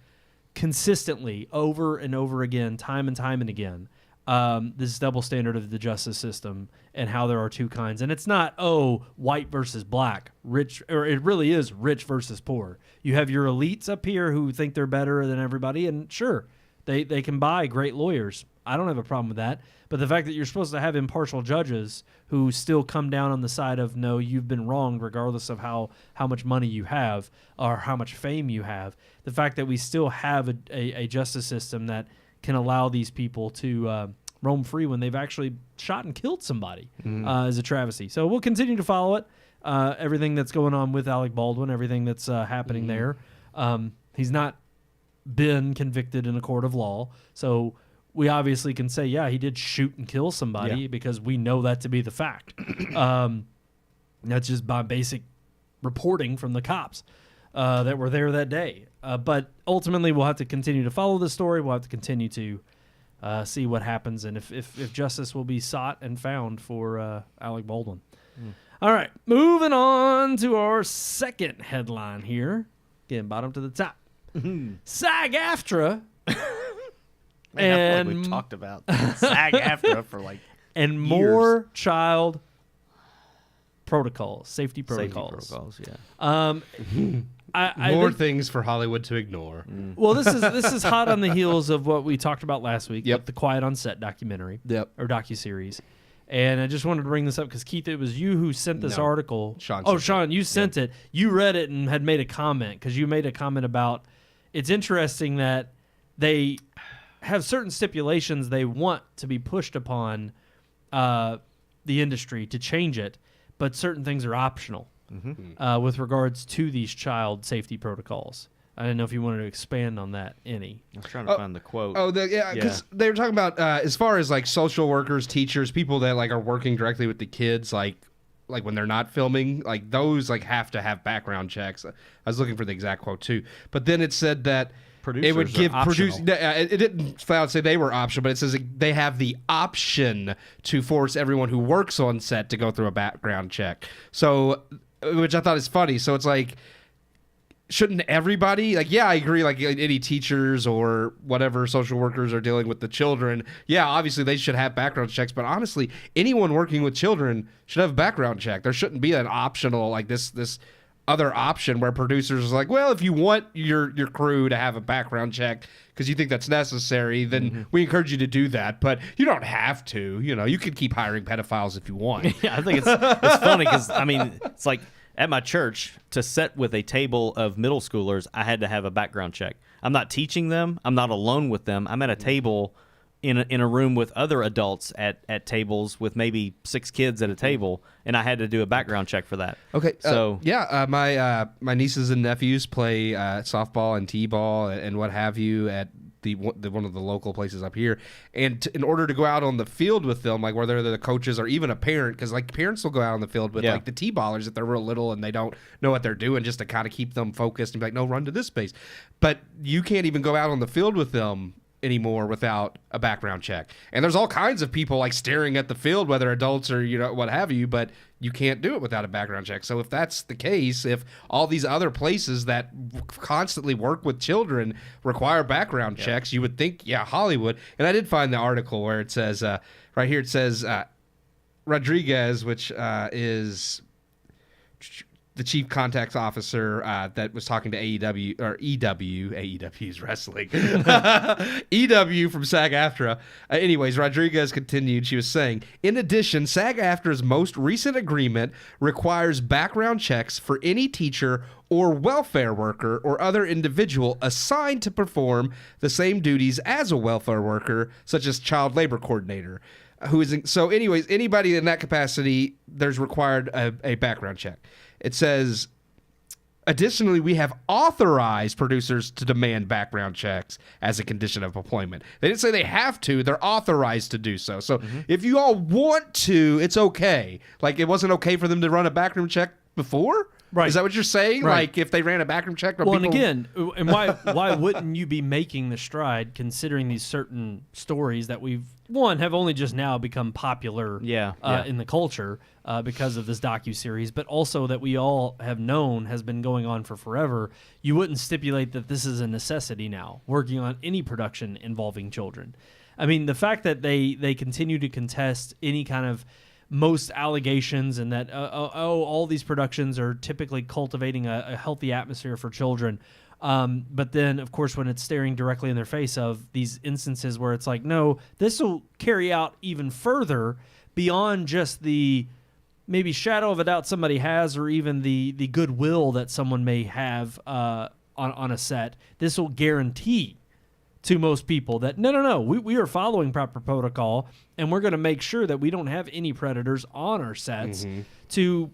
consistently over and over again, time and time and again. This double standard of the justice system and how there are two kinds. And it's not, white versus black, rich, or it really is rich versus poor. You have your elites up here who think they're better than everybody, and sure, they can buy great lawyers. I don't have a problem with that. But the fact that you're supposed to have impartial judges who still come down on the side of, no, you've been wronged regardless of how much money you have or how much fame you have. The fact that we still have a justice system that can allow these people to roam free when they've actually shot and killed somebody is a travesty. So we'll continue to follow it. Everything that's going on with Alec Baldwin, everything that's happening there. He's not been convicted in a court of law. So we obviously can say, yeah, he did shoot and kill somebody because we know that to be the fact. That's just by basic reporting from the cops that were there that day. But ultimately, we'll have to continue to follow the story. We'll have to continue to see what happens and if justice will be sought and found for Alec Baldwin. All right, moving on to our second headline here. Again, bottom to the top. SAG-AFTRA. Man, I feel like we've talked about SAG-AFTRA for like and years. more child protocols, safety protocols. Safety protocols, yeah. I More think, things for Hollywood to ignore. well, this is hot on the heels of what we talked about last week. Yep. With the Quiet on Set documentary. Yep. Or docuseries. And I just wanted to bring this up because, Keith, it was you who sent this No. article. Sean Oh, sent Sean, you sent it. You read it and had made a comment because you made a comment about it's interesting that they have certain stipulations they want to be pushed upon the industry to change it, but certain things are optional with regards to these child safety protocols. I didn't know if you wanted to expand on that any. I was trying to find the quote. Because they were talking about as far as like social workers, teachers, people that like are working directly with the kids, like when they're not filming, like those like have to have background checks. I was looking for the exact quote too, but then it said that it would Producers give are optional. It didn't flat out say they were optional, but it says they have the option to force everyone who works on set to go through a background check. So, which I thought is funny. So it's like, shouldn't everybody, like, yeah, I agree, like any teachers or whatever social workers are dealing with the children, yeah, obviously they should have background checks, but honestly, anyone working with children should have a background check. There shouldn't be an optional, like this other option where producers are like, well, if you want your crew to have a background check because you think that's necessary, then we encourage you to do that, but you don't have to. You know, you can keep hiring pedophiles if you want. Yeah, I think it's funny because, I mean, it's like at my church, to sit with a table of middle schoolers, I had to have a background check. I'm not teaching them. I'm not alone with them. I'm at a table in a room with other adults at tables with maybe 6 kids at a table, and I had to do a background check for that. Okay, So my nieces and nephews play softball and t-ball and what have you at the one of the local places up here, and in order to go out on the field with them, like whether they're the coaches or even a parent, because like parents will go out on the field with like the t-ballers if they're real little and they don't know what they're doing, just to kind of keep them focused and be like, no, run to this space. But you can't even go out on the field with them anymore without a background check. And there's all kinds of people like staring at the field, whether adults or, you know, what have you, but you can't do it without a background check. So if that's the case, if all these other places that constantly work with children require background checks, you would think, yeah, Hollywood. And I did find the article where it says, right here, it says Rodriguez, which is the chief contacts officer that was talking to AEW or AEW's wrestling, EW from SAG-AFTRA. Anyways, Rodriguez continued. She was saying, in addition, SAG-AFTRA's most recent agreement requires background checks for any teacher or welfare worker or other individual assigned to perform the same duties as a welfare worker, such as child labor coordinator. So anyways, anybody in that capacity, there's required a background check. It says, Additionally, we have authorized producers to demand background checks as a condition of employment. They didn't say they have to, they're authorized to do so. So if you all want to, it's okay. Like, it wasn't okay for them to run a background check before? Right. Is that what you're saying? Right. Like, if they ran a background check on Well, people... and again, and why wouldn't you be making the stride considering these certain stories that have only just now become popular in the culture because of this docuseries, but also that we all have known has been going on for forever. You wouldn't stipulate that this is a necessity now, working on any production involving children. I mean, the fact that they continue to contest any kind of most allegations and that, all these productions are typically cultivating a healthy atmosphere for children. But then, of course, when it's staring directly in their face of these instances where it's like, no, this will carry out even further beyond just the maybe shadow of a doubt somebody has or even the goodwill that someone may have on a set. This will guarantee to most people that no, we are following proper protocol, and we're going to make sure that we don't have any predators on our sets to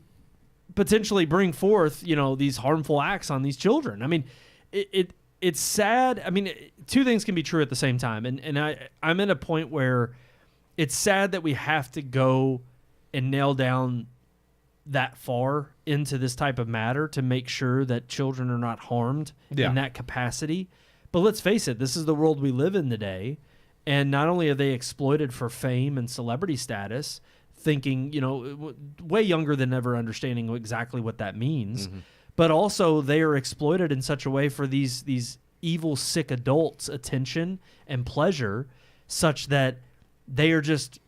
potentially bring forth, these harmful acts on these children. I mean, it's sad. I mean, two things can be true at the same time, and I'm at a point where it's sad that we have to go and nail down that far into this type of matter to make sure that children are not harmed in that capacity. But let's face it, this is the world we live in today. And not only are they exploited for fame and celebrity status, thinking, way younger than ever understanding exactly what that means, but also they are exploited in such a way for these evil, sick adults' attention and pleasure, such that they are just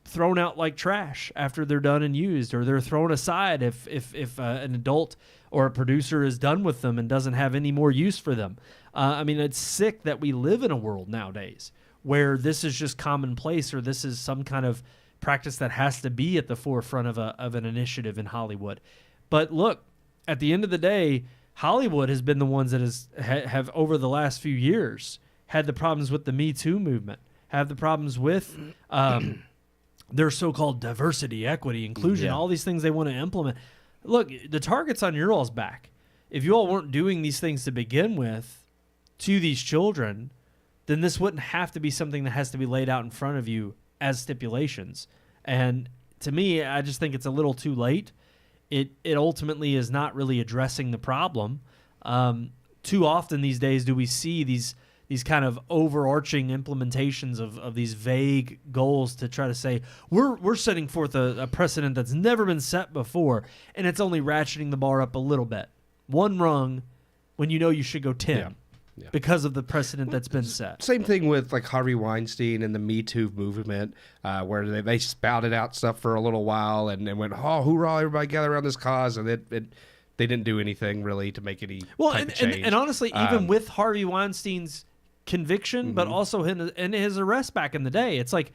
thrown out like trash after they're done and used, or they're thrown aside if an adult or a producer is done with them and doesn't have any more use for them. I mean, it's sick that we live in a world nowadays where this is just commonplace, or this is some kind of practice that has to be at the forefront of an initiative in Hollywood. But look, at the end of the day, Hollywood has been the ones that have over the last few years had the problems with the Me Too movement, have the problems with their so-called diversity, equity, inclusion, all these things they want to implement. Look, the target's on your all's back. If you all weren't doing these things to begin with to these children, then this wouldn't have to be something that has to be laid out in front of you as stipulations. And to me, I just think it's a little too late. It ultimately is not really addressing the problem. Too often these days do we see these kind of overarching implementations of these vague goals to try to say, we're setting forth a precedent that's never been set before, and it's only ratcheting the bar up a little bit. One rung when you know you should go 10. Yeah. Because of the precedent that's been set. Same thing with like Harvey Weinstein and the Me Too movement, where they spouted out stuff for a little while and went, oh, hoorah, everybody gather around this cause, and they didn't do anything really to make any type of change. And honestly, even with Harvey Weinstein's conviction, but also his arrest back in the day, it's like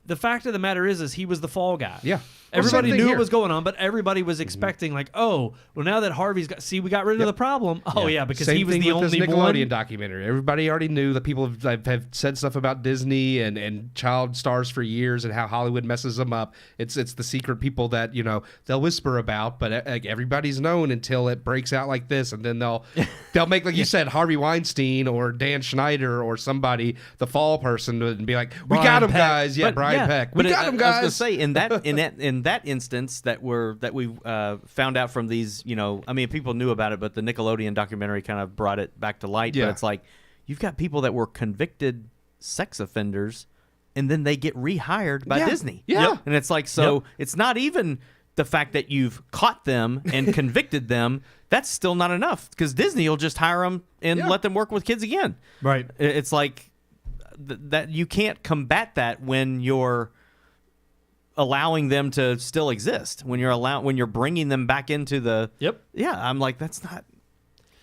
the fact of the matter is he was the fall guy. Yeah. Everybody knew it was going on, but everybody was expecting like, oh, well, now that Harvey's we got rid of the problem. Oh, yeah, because Same he was thing the with only this Nickelodeon one. documentary. Everybody already knew that people have said stuff about Disney and child stars for years and how Hollywood messes them up. It's the secret people that, they'll whisper about, but everybody's known until it breaks out like this, and then they'll make, like you said, Harvey Weinstein or Dan Schneider or somebody, the fall person, and be like, we got him, guys. Yeah, Brian Peck. We got him, guys. I was going to say, in that instance that we found out from these, I mean, people knew about it, but the Nickelodeon documentary kind of brought it back to light. But it's like, you've got people that were convicted sex offenders, and then they get rehired by Disney. Yeah. And it's like, it's not even the fact that you've caught them and convicted them. That's still not enough, because Disney will just hire them and let them work with kids again. Right. It's like that you can't combat that when you're allowing them to still exist, when you're bringing them back into the I'm like, that's not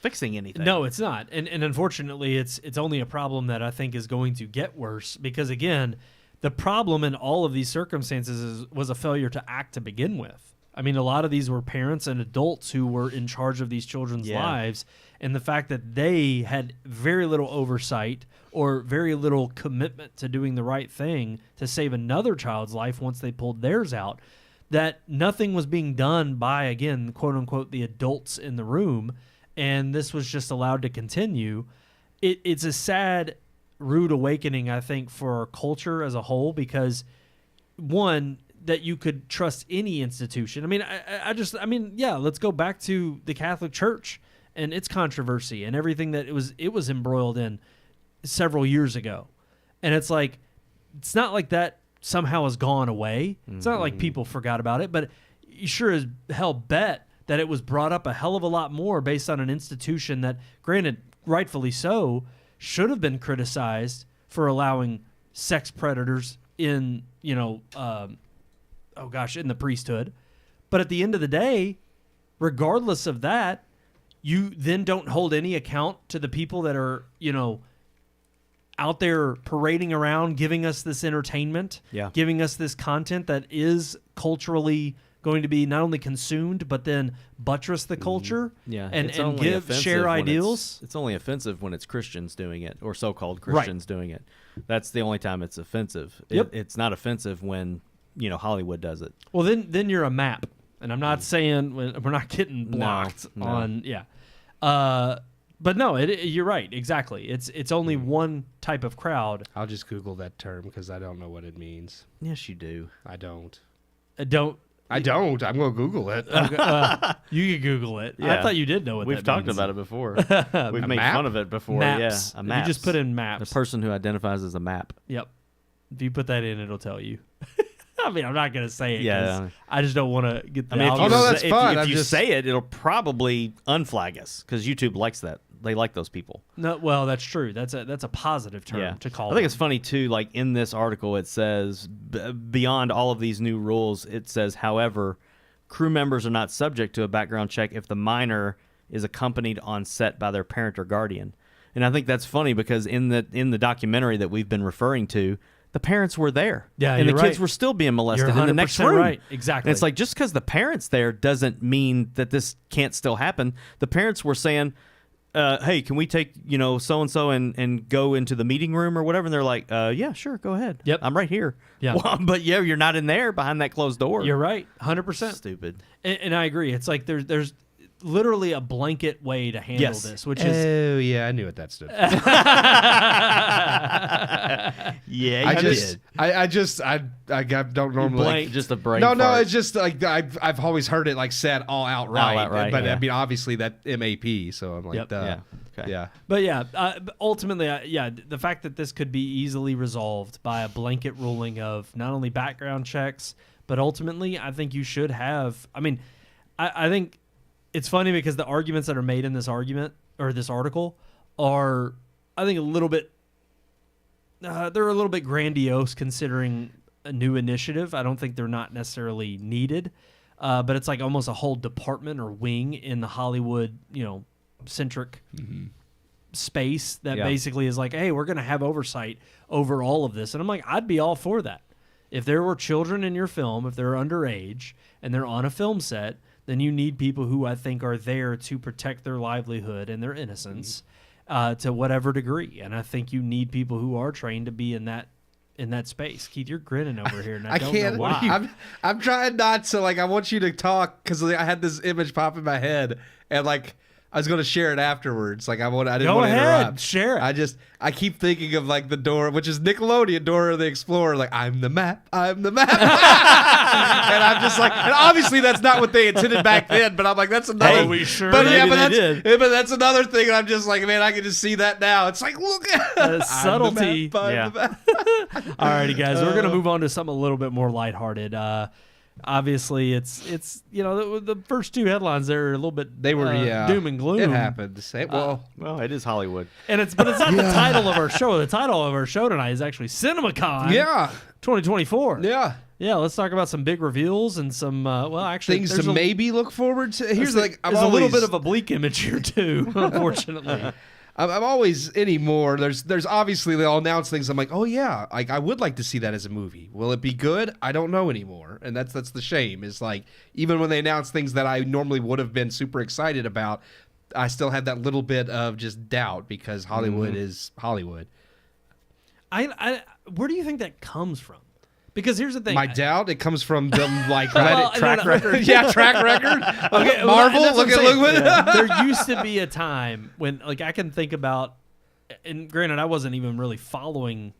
fixing anything. No, it's not. And unfortunately it's only a problem that I think is going to get worse, because again, the problem in all of these circumstances was a failure to act to begin with. I mean, a lot of these were parents and adults who were in charge of these children's lives, and the fact that they had very little oversight or very little commitment to doing the right thing to save another child's life once they pulled theirs out, that nothing was being done by, again, quote unquote, the adults in the room, and this was just allowed to continue. It's a sad, rude awakening, I think, for our culture as a whole, because one, that you could trust any institution. I mean, yeah, let's go back to the Catholic Church and its controversy and everything that it was embroiled in several years ago. And it's like, it's not like that somehow has gone away. It's not like people forgot about it, but you sure as hell bet that it was brought up a hell of a lot more based on an institution that, granted, rightfully so, should have been criticized for allowing sex predators in, in the priesthood. But at the end of the day, regardless of that, you then don't hold any account to the people that are, out there parading around, giving us this entertainment, giving us this content that is culturally going to be not only consumed, but then buttress the culture and share ideals. It's only offensive when it's Christians doing it, or so-called Christians doing it. That's the only time it's offensive. It's not offensive when, Hollywood does it. Well, then you're a map. And I'm not saying we're not getting blocked on, but no, you're right. Exactly. It's only one type of crowd. I'll just Google that term because I don't know what it means. Yes, you do. I don't. I don't. I'm going to Google it. You can Google it. Yeah. I thought you did know what We've that talked means. about it before. We've made map? fun of it before. Maps. Yeah, a map. You just put in maps. The person who identifies as a map. Yep. If you put that in, it'll tell you. I mean, I'm not going to say it. Yeah. I just don't want to get the that's fine. If you say it, it'll probably unflag us because YouTube likes that. They like those people. No, well, that's true. That's a positive term to call. I think it's funny too. Like in this article, it says beyond all of these new rules, it says, however, crew members are not subject to a background check if the minor is accompanied on set by their parent or guardian. And I think that's funny because in the documentary that we've been referring to, the parents were there. Yeah, and the you're kids right. were still being molested You're in the next 100% room. right. Exactly. And it's like, just because the parents there doesn't mean that this can't still happen. The parents were saying, hey, can we take, so-and-so and go into the meeting room or whatever? And they're like, yeah, sure, go ahead. Yep. I'm right here. Yeah. Well, but you're not in there behind that closed door. You're right. 100%. Stupid. And I agree. It's like there's literally a blanket way to handle this, which is... Oh, yeah, I knew what that stood for. Yeah, I don't normally... blank. Just a brain No, fart. it's just like I've always heard it like said all outright. All outright, but yeah. I mean, obviously that MAP, so I'm like, Yep. duh. Yeah. Okay. Yeah. But yeah, ultimately, the fact that this could be easily resolved by a blanket ruling of not only background checks, but ultimately, I think you should have... I mean, I think... It's funny because the arguments that are made in this argument or this article are, I think, a little bit. They're a little bit grandiose considering a new initiative. I don't think they're not necessarily needed, but it's like almost a whole department or wing in the Hollywood, centric space that basically is like, hey, we're going to have oversight over all of this, and I'm like, I'd be all for that. If there were children in your film, if they're underage and they're on a film set, then you need people who I think are there to protect their livelihood and their innocence to whatever degree. And I think you need people who are trained to be in that space. Keith, you're grinning over here, and I don't can't. know why. I'm trying not to. Like, I want you to talk because I had this image pop in my head, and like I was going to share it afterwards. Like I didn't want to interrupt. Share it. I keep thinking of like the Dora, which is Nickelodeon, Dora the Explorer. Like I'm the map, and I'm just like, and obviously that's not what they intended back then. But I'm like, that's another. Hey, we sure but maybe yeah, they but that's another thing. And I'm just like, man, I can just see that now. It's like, look at subtlety. I'm the map. Alrighty, guys, we're gonna move on to something a little bit more lighthearted. Obviously, it's the first two headlines there are a little bit doom and gloom. It happened. Well, it is Hollywood. And it's not the title of our show. The title of our show tonight is actually CinemaCon. 2024. Yeah. Yeah, let's talk about some big reveals and some actually things to maybe look forward to. Here's there's a little bit of a bleak image here too, unfortunately. I'm always anymore. There's obviously they'll announce things. I'm like, oh yeah, like I would like to see that as a movie. Will it be good? I don't know anymore, and that's the shame. Is like even when they announce things that I normally would have been super excited about, I still have that little bit of just doubt because Hollywood is Hollywood. I where do you think that comes from? Because here's the thing. My doubt, it comes from them like Well, Reddit track no. record. Yeah, track record. Okay, well, Marvel, that's what look I'm at saying. There used to be a time when, like, I can think about, and granted, I wasn't even really following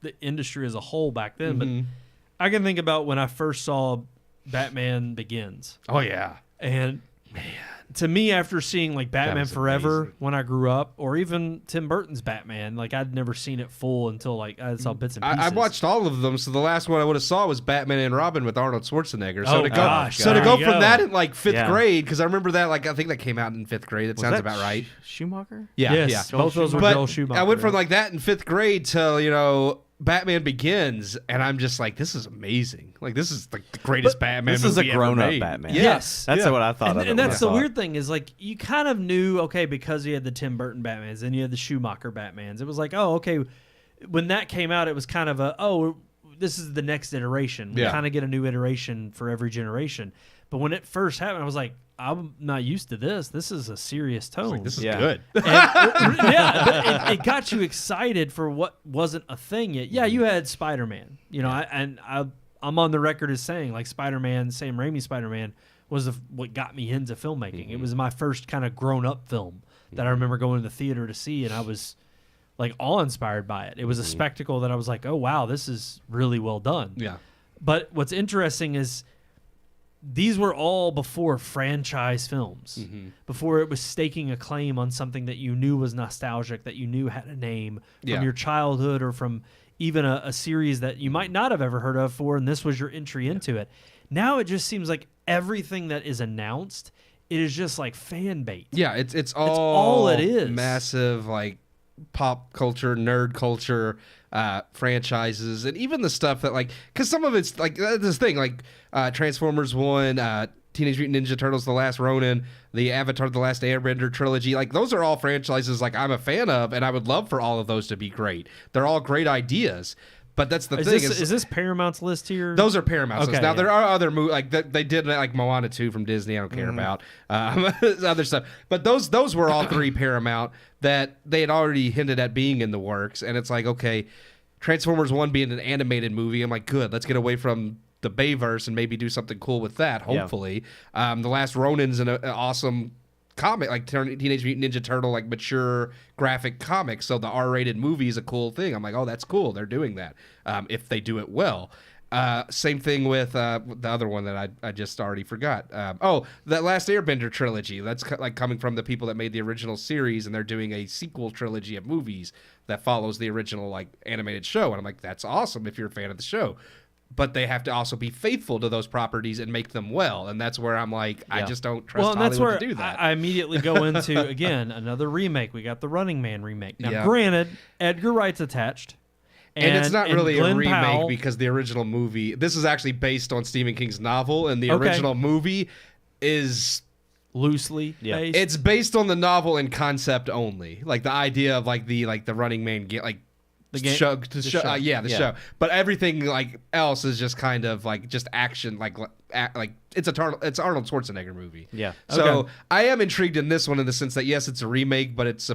the industry as a whole back then, but I can think about when I first saw Batman Begins. Oh yeah, And to me, after seeing like Batman was Forever amazing. when I grew up, or even Tim Burton's Batman, like I'd never seen it full until like I saw bits and pieces. I watched all of them. So the last one I would have saw was Batman and Robin with Arnold Schwarzenegger. So Oh, to go, gosh, so to there go you from go. that in like fifth Yeah. grade, because I remember that like I think that came out in fifth grade. That Was sounds that about right. Schumacher? Yeah, Yes, yeah. both those were But Joel Schumacher. I went from yeah. like that in fifth grade to Batman Begins, and I'm just like, this is amazing. Like this is like the greatest Batman. This is a movie ever grown-up made. Batman. Yeah. Yes. That's what I thought of. And it when that's I the saw it. weird thing is like you kind of knew, okay, because you had the Tim Burton Batmans, then you had the Schumacher Batmans. It was like, oh, okay. When that came out, it was kind of this is the next iteration. We Yeah. kind of get a new iteration for every generation. But when it first happened, I was like, I'm not used to this. This is a serious tone. Like, this is Yeah. good. And- yeah, but it got you excited for what wasn't a thing yet. Yeah, you had Spider-Man, I'm on the record as saying like Spider-Man, Sam Raimi Spider-Man was what got me into filmmaking. It was my first kind of grown-up film that I remember going to the theater to see, and I was like awe-inspired by it. It was a spectacle that I was like, oh wow, this is really well done. Yeah. But what's interesting is these were all before franchise films, before it was staking a claim on something that you knew was nostalgic, that you knew had a name from Yeah. your childhood or from even a series that you might not have ever heard of before, and this was your entry into it. Now it just seems like everything that is announced, it is just like fan bait. Yeah, it's all all it is. Massive like pop culture, nerd culture, franchises, and even the stuff that like, because some of it's like this thing like Transformers 1, Teenage Mutant Ninja Turtles: The Last Ronin, the Avatar: The Last Airbender trilogy. Like those are all franchises like I'm a fan of, and I would love for all of those to be great. They're all great ideas. But that's the thing. Is this Paramount's list here? Those are Paramount's. Okay, Now yeah. there are other movies like they did like Moana 2 from Disney. I don't care about other stuff. But those were all three Paramount that they had already hinted at being in the works. And it's like, okay, Transformers 1 being an animated movie. I'm like, good. Let's get away from the Bayverse and maybe do something cool with that. Hopefully, The Last Ronin's an awesome comic, like Teenage Mutant Ninja Turtle, like mature graphic comic. So the R-rated movie is a cool thing. I'm like, oh, that's cool. They're doing that if they do it well. Same thing with the other one that I just already forgot. That Last Airbender trilogy. That's like coming from the people that made the original series, and they're doing a sequel trilogy of movies that follows the original like animated show. And I'm like, that's awesome if you're a fan of the show. But they have to also be faithful to those properties and make them well. And that's where I'm like, I just don't trust Well, and that's Hollywood where to do that. I immediately go into, again, another remake. We got the Running Man remake. Now, Yeah. granted, Edgar Wright's attached. And it's not really a Glenn remake Powell, because the original movie, this is actually based on Stephen King's novel, and the Okay. original movie is, loosely Yeah. based. it's based on the novel in concept only. Like the idea of like the Running Man, the show. show. Yeah, the Yeah. show. But everything like else is just kind of like just action, like it's it's Arnold Schwarzenegger movie. Yeah. So Okay. I am intrigued in this one in the sense that yes, it's a remake, but it's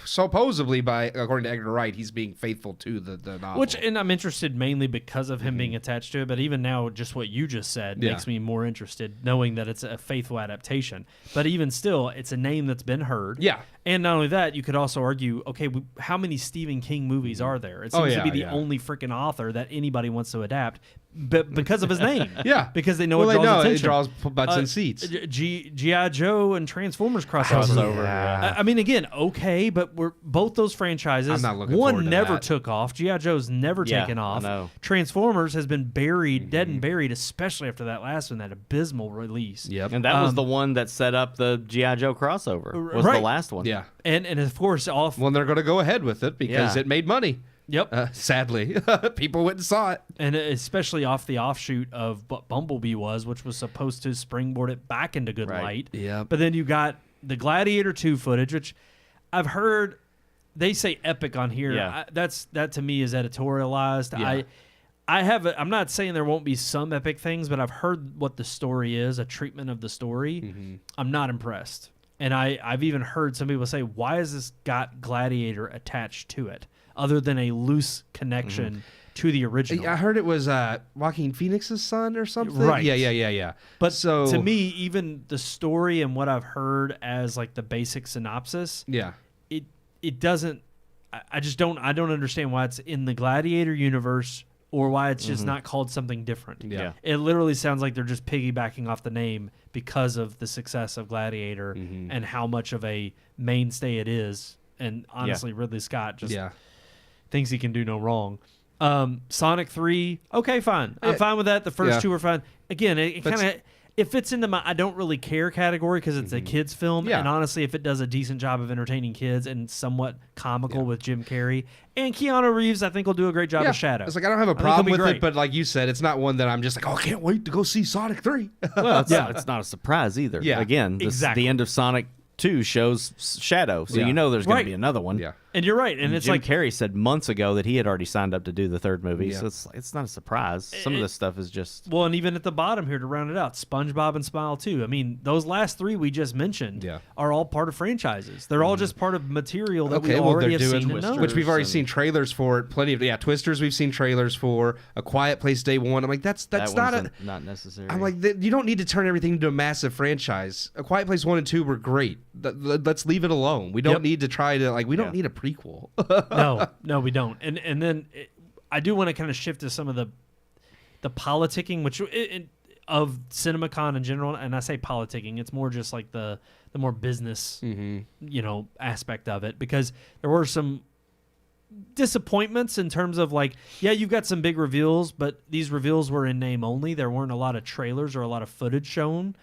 supposedly according to Edgar Wright, he's being faithful to the novel. and I'm interested mainly because of him being attached to it. But even now, just what you just said Yeah. makes me more interested, knowing that it's a faithful adaptation. But even still, it's a name that's been heard. Yeah. And not only that, you could also argue, okay, how many Stephen King movies are there? It seems to be the only freaking author that anybody wants to adapt, but because of his name. Yeah. Because they know Well, it they draws know it attention. draws butts and seats. G.I. Joe and Transformers crossover. Yeah. I mean, again, okay, but we're both those franchises. I'm not looking forward one to never that. took off. G.I. Joe's never Yeah, taken I off. know. Transformers has been buried, dead and buried, especially after that last one, that abysmal release. Yep. And that was the one that set up the G.I. Joe crossover. Was Right. the last one. Yeah. And of course, off. Well, they're going to go ahead with it because Yeah. it made money. Yep. Sadly, people went and saw it. And especially off the offshoot of what Bumblebee was, which was supposed to springboard it back into good Right. light. Yep. But then you got the Gladiator 2 footage, which I've heard they say epic on here. Yeah. That to me is editorialized. Yeah. I'm not saying there won't be some epic things, but I've heard what the story is, a treatment of the story. I'm not impressed. And I've even heard some people say, why has this got Gladiator attached to it? Other than a loose connection to the original. I heard it was Joaquin Phoenix's son or something. Right. Yeah. But so to me, even the story and what I've heard as like the basic synopsis, it doesn't. I don't understand why it's in the Gladiator universe or why it's just not called something different. Yeah. It literally sounds like they're just piggybacking off the name because of the success of Gladiator and how much of a mainstay it is. And honestly, Ridley Scott just thinks he can do no wrong. Sonic 3, okay, fine. I'm fine with that. The first two are fine. Again, it kind of it fits into my I don't really care category because it's a kids film. Yeah. And honestly, if it does a decent job of entertaining kids and somewhat comical with Jim Carrey and Keanu Reeves, I think will do a great job as Shadow. It's like I don't have a problem with it, but like you said, it's not one that I'm just like, oh, I can't wait to go see Sonic 3. Well, it's not a surprise either. Yeah. Again, the end of Sonic 2 shows Shadow, so you know there's going to be another one. Yeah. And you're right. And it's Jim like Carrey said months ago that he had already signed up to do the third movie, so it's not a surprise. Some of this stuff is just... Well, and even at the bottom here to round it out, SpongeBob and Smile 2. I mean, those last three we just mentioned are all part of franchises. They're all just part of material that we already have seen and known. Which we've already seen trailers for. Plenty of Twisters we've seen trailers for. A Quiet Place Day One. I'm like, that's not necessary. I'm like, you don't need to turn everything into a massive franchise. A Quiet Place 1 and 2 were great. Let's leave it alone. We don't need to try to we don't need a prequel. No, we don't. And then I do want to kind of shift to some of the politicking, which of CinemaCon in general. And I say politicking, it's more just like the more business, aspect of it, because there were some disappointments in terms of like, you've got some big reveals, but these reveals were in name only. There weren't a lot of trailers or a lot of footage shown.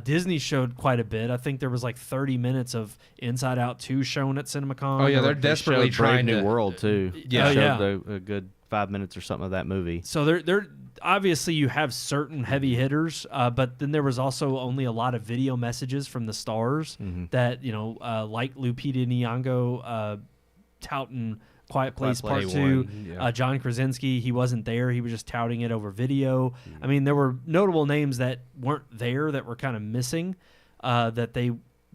Disney showed quite a bit. I think there was like 30 minutes of Inside Out 2 shown at CinemaCon. Oh, yeah, they're desperately trying Brave to... New World, too. Yeah. Showed a good 5 minutes or something of that movie. So they're obviously you have certain heavy hitters, but then there was also only a lot of video messages from the stars that, like Lupita Nyong'o touting Quiet Place Part 2. John Krasinski, he wasn't there. He was just touting it over video. I mean, there were notable names that weren't there that were kind of missing that they,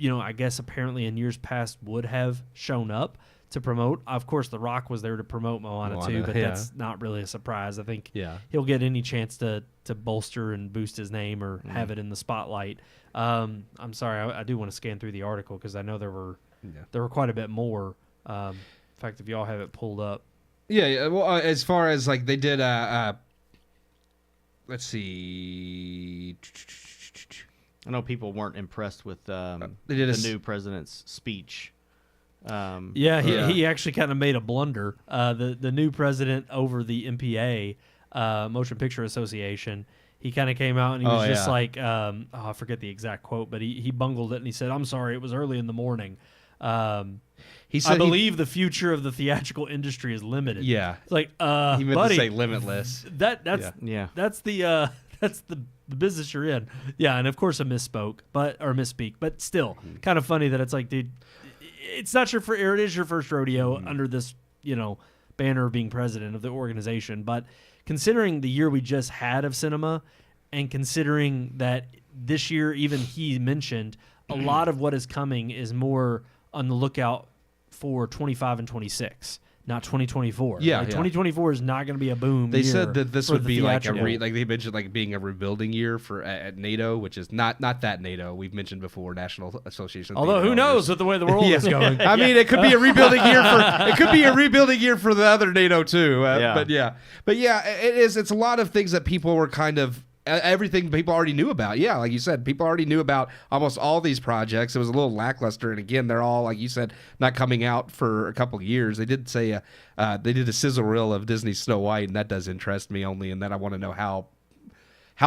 I guess apparently in years past would have shown up to promote. Of course, The Rock was there to promote Moana 2, but that's not really a surprise. I think he'll get any chance to bolster and boost his name or have it in the spotlight. I'm sorry, I do want to scan through the article because I know there were quite a bit more. In fact, if y'all have it pulled up. Yeah, well, as far as like they did, let's see. I know people weren't impressed with the new president's speech. He actually kind of made a blunder. The new president over the MPA, Motion Picture Association, he kind of came out and he was just like, I forget the exact quote, but he bungled it and he said, "I'm sorry, it was early in the morning." He said, "I believe the future of the theatrical industry is limited." Yeah, it's like, he meant buddy, to say limitless. That's the business you're in. Yeah, and of course I misspoke, but still, kind of funny that it's like, dude, it's not it is your first rodeo under this, banner of being president of the organization. But considering the year we just had of cinema, and considering that this year, even he mentioned a lot of what is coming is more on the lookout for 25 and 26, not 2024. 2024 is not going to be a boom. They said that this would be like like they mentioned, like being a rebuilding year for at NATO, which is not that NATO we've mentioned before, National Association. Although who knows with the way the world is going? I mean, it could be a rebuilding year for the other NATO too. But it is. It's a lot of things that people were kind of. Everything people already knew about. Yeah, like you said, people already knew about almost all these projects. It was a little lackluster, and again, they're all, like you said, not coming out for a couple of years. They did say they did a sizzle reel of Disney's Snow White, and that does interest me only, and then I want to know how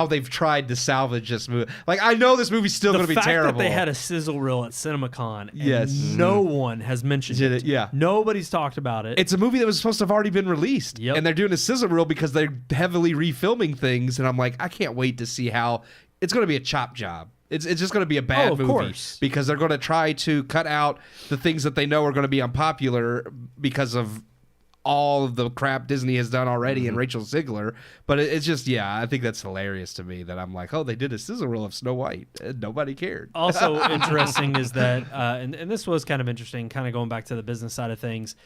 they've tried to salvage this movie. Like, I know this movie's still going to be terrible. The fact that they had a sizzle reel at CinemaCon and no one has mentioned it. Yeah. Nobody's talked about it. It's a movie that was supposed to have already been released. Yep. And they're doing a sizzle reel because they're heavily refilming things. And I'm like, I can't wait to see how it's going to be a chop job. It's just going to be a bad movie. Course. Because they're going to try to cut out the things that they know are going to be unpopular because of all of the crap Disney has done already and Rachel Ziegler. But it's just, I think that's hilarious to me that I'm like, oh, they did a sizzle reel of Snow White and nobody cared. Also interesting is that, and this was kind of interesting, kind of going back to the business side of things.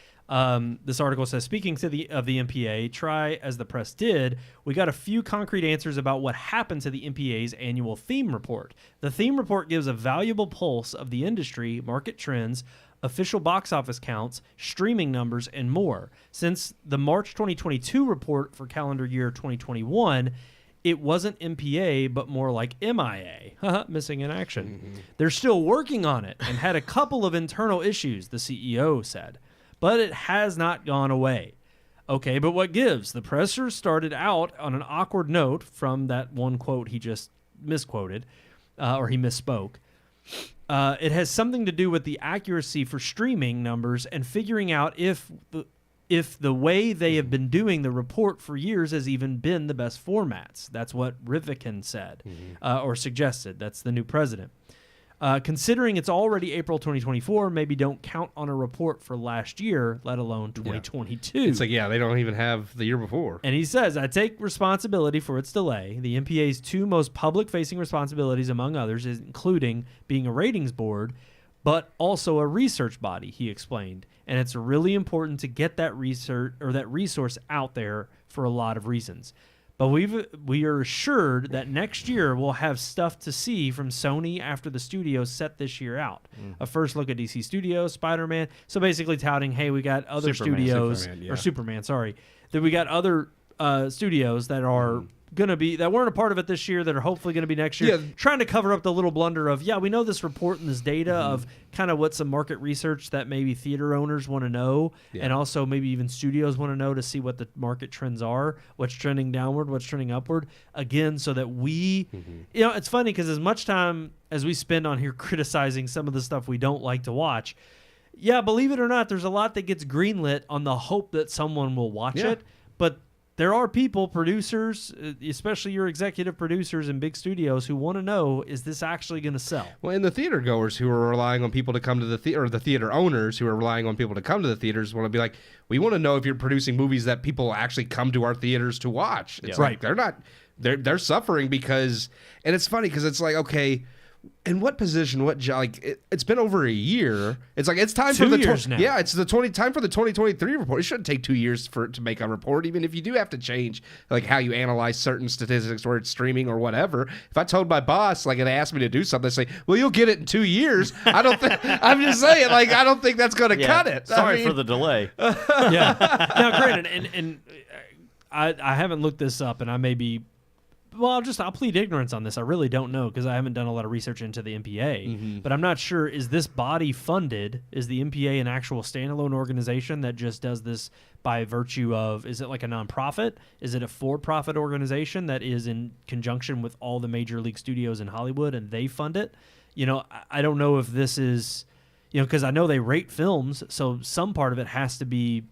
This article says, speaking to the MPA, try as the press did, we got a few concrete answers about what happened to the MPA's annual theme report. The theme report gives a valuable pulse of the industry, market trends, official box office counts, streaming numbers, and more. Since the March 2022 report for calendar year 2021, it wasn't MPA, but more like MIA, missing in action. They're still working on it and had a couple of internal issues, the CEO said. But it has not gone away. Okay, but what gives? The presser started out on an awkward note from that one quote he just misquoted, or he misspoke. It has something to do with the accuracy for streaming numbers and figuring out if the way they have been doing the report for years has even been the best formats. That's what Rivkin said, or suggested. That's the new president. Considering it's already April 2024, maybe don't count on a report for last year, let alone 2022. It's like, they don't even have the year before. And he says, I take responsibility for its delay. The MPA's two most public-facing responsibilities, among others, is including being a ratings board, but also a research body, he explained. And it's really important to get that research or that resource out there for a lot of reasons. But we are assured that next year we'll have stuff to see from Sony after the studios set this year out. A first look at DC Studios, Spider-Man. So basically touting, hey, we got other studios, or Superman, sorry. That we got other studios that are going to be, that weren't a part of it this year, that are hopefully going to be next year. Trying to cover up the little blunder of, we know this report and this data of kind of what some market research that maybe theater owners want to know, and also maybe even studios want to know to see what the market trends are, what's trending downward, what's trending upward. Again, so that we, it's funny because as much time as we spend on here criticizing some of the stuff we don't like to watch, believe it or not, there's a lot that gets greenlit on the hope that someone will watch it. But there are people, producers, especially your executive producers in big studios, who want to know, is this actually going to sell? Well, and the theater goers who are relying on people to come to the theater, or the theater owners who are relying on people to come to the theaters, want to be like, we want to know if you're producing movies that people actually come to our theaters to watch. It's like they're suffering because, and it's funny because it's like, okay, in what position, what job? Like it's been over a year. It's like it's time for the now. It's the time for the 2023 report. It shouldn't take 2 years to make a report, even if you do have to change like how you analyze certain statistics or it's streaming or whatever. If I told my boss and they asked me to do something, they say, "Well, you'll get it in 2 years." I don't think. I'm just saying, I don't think that's going to cut it. Sorry for the delay. Now, granted, and I haven't looked this up, and I may be. Well, I'll plead ignorance on this. I really don't know because I haven't done a lot of research into the MPA. But I'm not sure, is this body funded? Is the MPA an actual standalone organization that just does this by virtue of, is it like a nonprofit? Is it a for-profit organization that is in conjunction with all the major league studios in Hollywood and they fund it? I don't know if this is, because I know they rate films, so some part of it has to be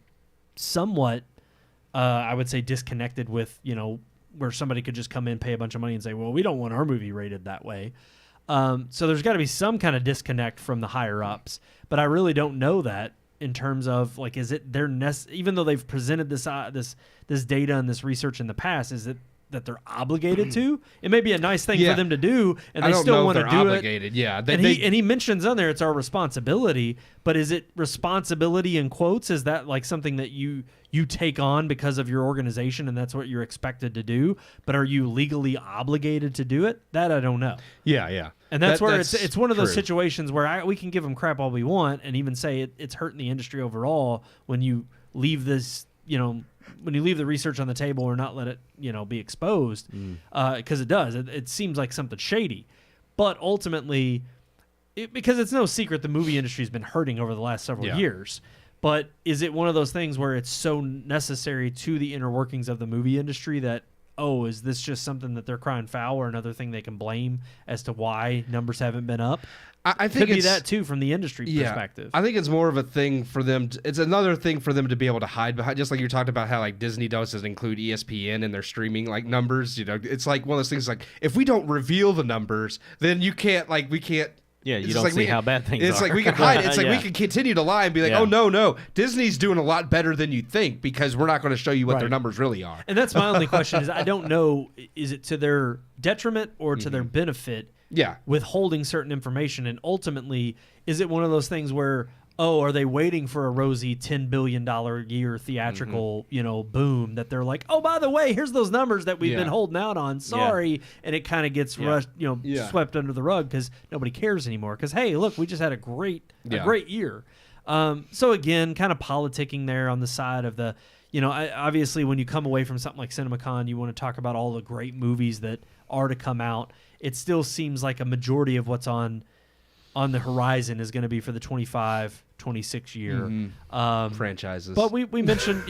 somewhat, I would say, disconnected with, where somebody could just come in, pay a bunch of money and say, well, we don't want our movie rated that way. So there's got to be some kind of disconnect from the higher ups, but I really don't know that in terms of is it even though they've presented this data and this research in the past, is it that they're obligated to? It may be a nice thing for them to do, and they still want to do obligated. it. And he mentions on there it's our responsibility, but is it responsibility in quotes? Is that something that you take on because of your organization and that's what you're expected to do? But are you legally obligated to do it? That I don't know. Yeah. And that's where it's one of those situations where we can give them crap all we want and even say it's hurting the industry overall when you leave this, when you leave the research on the table or not let it, be exposed, because it does. It seems like something shady. But ultimately, because it's no secret the movie industry has been hurting over the last several years. But is it one of those things where it's so necessary to the inner workings of the movie industry that, is this just something that they're crying foul or another thing they can blame as to why numbers haven't been up? I think could be that too from the industry perspective. I think it's more of a thing for them. It's another thing for them to be able to hide behind. Just like you talked about how Disney doesn't include ESPN in their streaming numbers. It's like one of those things if we don't reveal the numbers, then you can't we can't Yeah, It's you just don't like see how bad things It's are. like we can hide it. It's like we Yeah. can continue to lie and be like, Yeah. oh, no. Disney's doing a lot better than you think because we're not going to show you what their Right. numbers really are. And that's my only question is I don't know, is it to their detriment or to their benefit Yeah. withholding certain information? And ultimately, is it one of those things where, oh, are they waiting for a rosy $10 billion a year theatrical, boom that they're like, oh, by the way, here's those numbers that we've Yeah. been holding out on. Sorry. And it kind of gets rushed, Yeah. swept under the rug because nobody cares anymore. Because, hey, look, we just had a great year. So again, kind of politicking there on the side of the, obviously when you come away from something like CinemaCon, you want to talk about all the great movies that are to come out. It still seems like a majority of what's on the horizon is going to be for the 25-26 year Franchises. But we mentioned,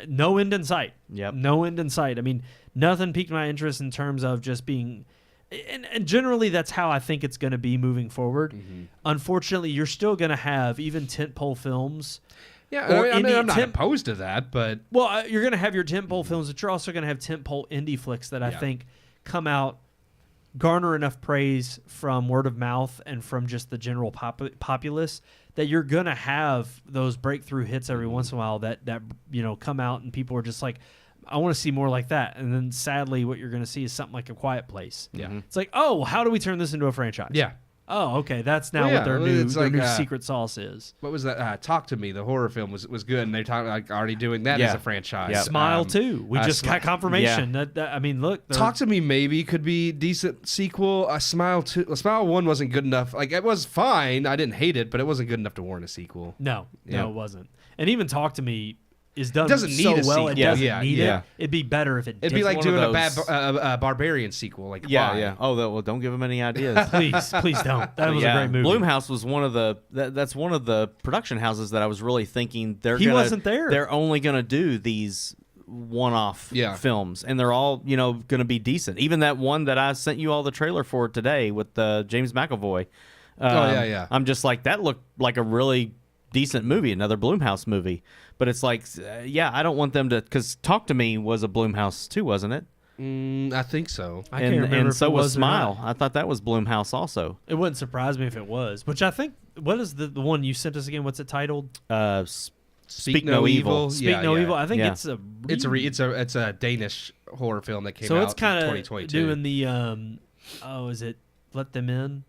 no end in sight. Yep. No end in sight. I mean, nothing piqued my interest in terms of just being, and generally that's how I think it's going to be moving forward. Unfortunately, you're still going to have even tentpole films. Yeah, or I mean, indie I'm not temp- opposed to that, but Well, you're going to have your tentpole films, but you're also going to have tentpole indie flicks that I Yeah. think come out, garner enough praise from word of mouth and from just the general populace that you're going to have those breakthrough hits every once in a while that come out and people are just like, I want to see more like that. And then sadly what you're going to see is something like A Quiet Place. Yeah. It's like, oh, how do we turn this into a franchise? yeah. Oh, okay. That's now Well, what yeah, their it's like, new secret sauce is. What was that? Talk to Me, the horror film was good, and they're talking like already doing that Yeah. as a franchise. Yeah. Smile too. We just got confirmation that I mean, look. Talk to Me maybe could be decent sequel. Smile 1 wasn't good enough. Like it was fine. I didn't hate it, but it wasn't good enough to warrant a sequel. No, Yeah. it wasn't. And even Talk to Me is done doesn't so need a well. It sequel. doesn't Yeah, need yeah. it. It'd be better if it It'd did. be like one of doing a those- bad Barbarian sequel. Like Yeah, why? yeah. Oh, well, don't give them any ideas. Please don't. That was a great movie. Blumhouse was one of the that's one of the production houses that I was really thinking He wasn't there. They're only going to do these one-off films, and they're all going to be decent. Even that one that I sent you all the trailer for today with James McAvoy. yeah. I'm just like, that looked like a really decent movie, another Blumhouse movie. But it's like, I don't want them to, because Talk to Me was a Blumhouse too, wasn't it? I think so. I can't remember and if so it was or not. Smile. I thought that was Blumhouse also. It wouldn't surprise me if it was. Which I think. What is the one you sent us again? What's it titled? Speak No Evil. Speak Yeah, No yeah. Evil. I think Yeah. it's a Danish horror film that came so out it's kind in of 2022. doing the is it Let Them In?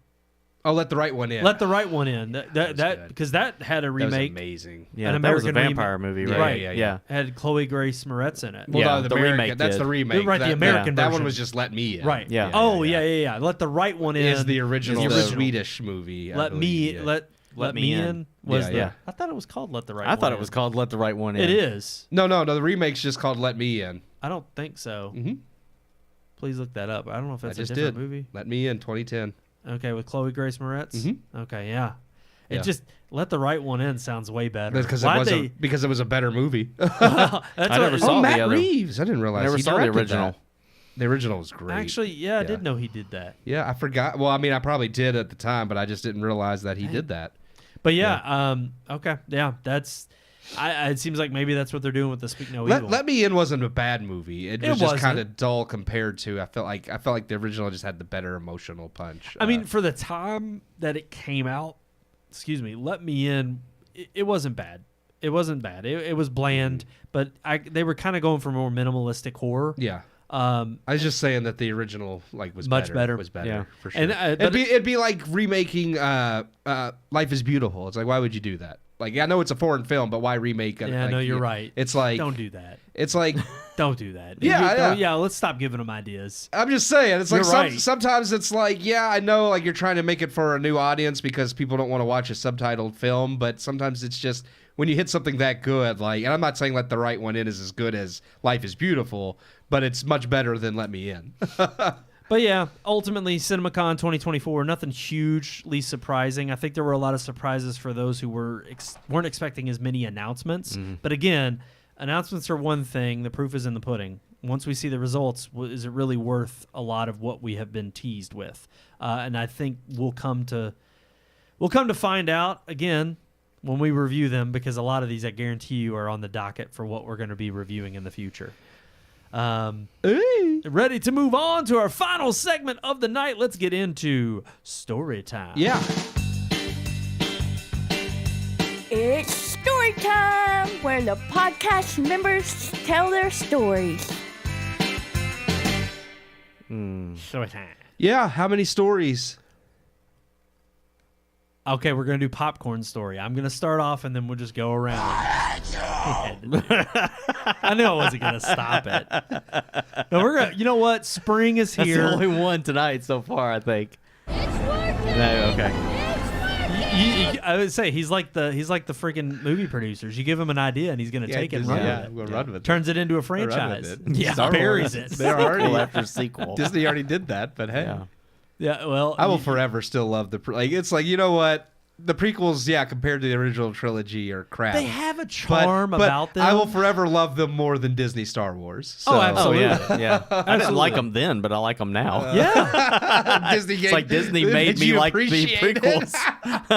Oh, Let the Right One In. Let the Right One In. was That good. because that had a That was remake. amazing. Yeah, An that was a American vampire movie, right? Right. Yeah. Had Chloe Grace Moretz in it. Well, Yeah, no, the American- remake That's did. the remake. Right, the American That one version. was just Let Me In. Right. Yeah. Yeah. Let the Right One In Is the original, is the original. Swedish movie. I Let believe, me yeah. let me in was Yeah, the. yeah. I thought it was called Let the Right. I One thought it In. was called Let the Right One In. It is. No. The remake's just called Let Me In. I don't think so. Mm-hmm. Please look that up. I don't know if I that's a just different did. movie. Let Me In, 2010. Okay, with Chloe Grace Moretz. Mhm. Okay, yeah. It Yeah. just Let the Right One In sounds way better. That's because Why'd because it was a better movie. That's I what- never saw Oh, the Matt other. Reeves. I didn't realize Never he saw the directed original. that. The original was great. Actually, yeah, I Yeah. did know he did that. Yeah, I forgot. Well, I mean, I probably did at the time, but I just didn't realize that he did that. But yeah, okay, yeah, that's. It seems like maybe that's what they're doing with the Speak No Evil. Let Me In wasn't a bad movie. It was just wasn't. kind of dull compared to. I felt like the original just had the better emotional punch. I mean, for the time that it came out, Let Me In, it wasn't bad. It wasn't bad. It was bland, but they were kind of going for more minimalistic horror. yeah. I I was just saying that the original was Much better. Was better Yeah. for sure. And, but it'd be like remaking Life is Beautiful. It's like, why would you do that? Like, I know it's a foreign film, but why remake it? Yeah, like, no, you're right. It's like don't do that. It's like Don't do that. Yeah, yeah. Let's stop giving them ideas. I'm just saying. It's like You're right. sometimes it's like, yeah, I know, like you're trying to make it for a new audience because people don't want to watch a subtitled film, but sometimes it's just when you hit something that good, like, and I'm not saying Let the Right One In is as good as Life is Beautiful, but it's much better than Let Me In. But yeah, ultimately, CinemaCon 2024, nothing hugely surprising. I think there were a lot of surprises for those who weren't expecting as many announcements. But again, announcements are one thing. The proof is in the pudding. Once we see the results, is it really worth a lot of what we have been teased with? And I think we'll come to find out again when we review them, because a lot of these, I guarantee you, are on the docket for what we're going to be reviewing in the future. Ready to move on to our final segment of the night. Let's get into story time. Yeah. It's story time, where the podcast members tell their stories. Story time. Yeah. How many stories? Okay, we're going to do popcorn story. I'm going to start off, and then we'll just go around. I knew I wasn't going to stop it. No, we're gonna, you know what? Spring is That's here. the only one tonight so far, I think. No, okay. I would say he's like the freaking movie producers. You give him an idea, and he's going to take it and run with it. We'll run with it. Turns it into a We'll run franchise. with it. Yeah, Star buries Wars. it. They're already Sequel after sequel. Disney already did that, but hey. Yeah. Yeah, well, I will forever still love it's like, you know what? The prequels, yeah, compared to the original trilogy are crap. They have a charm but about them. I will forever love them more than Disney Star Wars. So. Oh, absolutely. Yeah. I didn't like them then, but I like them now. Yeah. Disney It's like Disney made me like the prequels.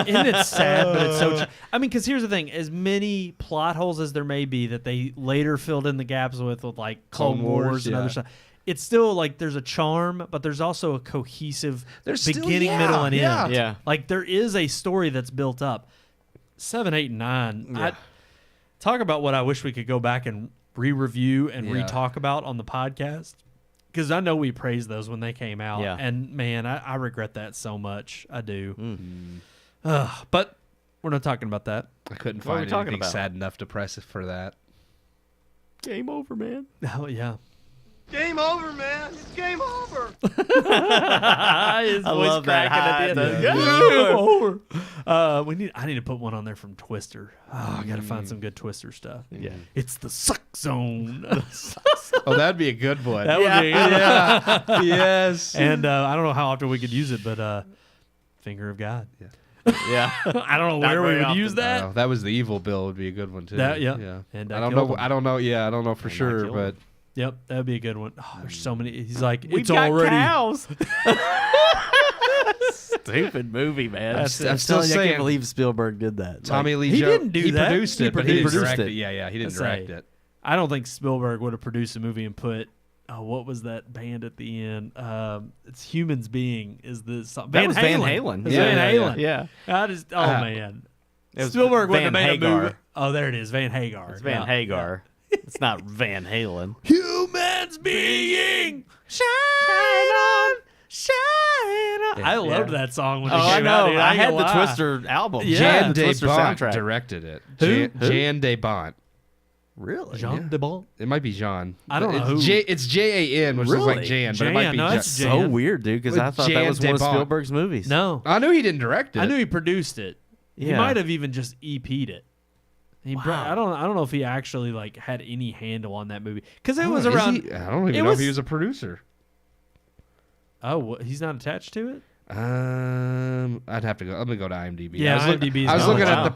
Isn't it sad? But it's so. I mean, because here's the thing: as many plot holes as there may be that they later filled in the gaps with like Clone Wars and yeah. other stuff, it's still like there's a charm, but there's also a cohesive There's still- beginning, yeah, middle, and yeah. end. Yeah. Like there is a story that's built up. 7, 8, and 9. Yeah. Talk about what I wish we could go back and re-review and Yeah. re-talk about on the podcast. Because I know we praised those when they came out. Yeah. And, man, I regret that so much. I do. Mm-hmm. But we're not talking about that. I couldn't What are we find talking anything about? sad enough to press it for that. Game over, man. Oh, yeah. Game over, man. It's game over. His I voice love that cracking at the high. end. Yeah. Game over. I need to put one on there from Twister. Oh, I got to find some good Twister stuff. Yeah. It's the suck zone. Oh, that'd be a good one. That would be yeah. Yes. And I don't know how often we could use it, but finger of God. Yeah. I don't know Not where we very would often. use that. Oh, that was the evil bill would be a good one too. That- yeah. Yeah. And I I don't killed know. him. I don't know. Yeah, I don't know for And I sure, killed but him. Yep, that would be a good one. Oh, there's so many. He's like, We it's got already. cows. Stupid movie, man. I'm still telling you, I saying- can't believe Spielberg did that. Tommy Lee he Jones. didn't do he that. produced He it, but he didn't produced direct it. it. Yeah, he didn't Let's direct say. it. I don't think Spielberg would have produced a movie and put. Oh, what was that band at the end? It's Humans Being is the song. That was Van Halen. It's Yeah, Van yeah, Halen. yeah. I just. Oh man. It was Spielberg wouldn't have Van made a Hagar. movie. Oh, there it is. Van Hagar. It's Van Yeah. Hagar. It's not Van Halen. Humans being shine on, shine on. I loved that song when it Oh, I came out. know. Dude. I ain't had gonna the lie. Twister album. Yeah. Jan the de Twister Bont soundtrack. directed it. Who? Jan de Bont. Really? Jean de Bon. It might be Jean. I don't know It's who. It's Jan, which looks like Really? Jan, but it might Jan, be no, Jan. it's So Jan. weird, dude, because With I thought Jan that was one of de Bont. Spielberg's movies. No, I knew he didn't direct it. I knew he produced it. He Yeah. might have even just EP'd it. I don't know if he actually like had any handle on that movie because it was Is around. he? I don't it even know if was- he was a producer. Oh, he's not attached to it. I'd have to go. Let me go to IMDb. Yeah, I was, IMDb 's I was not- looking wow. at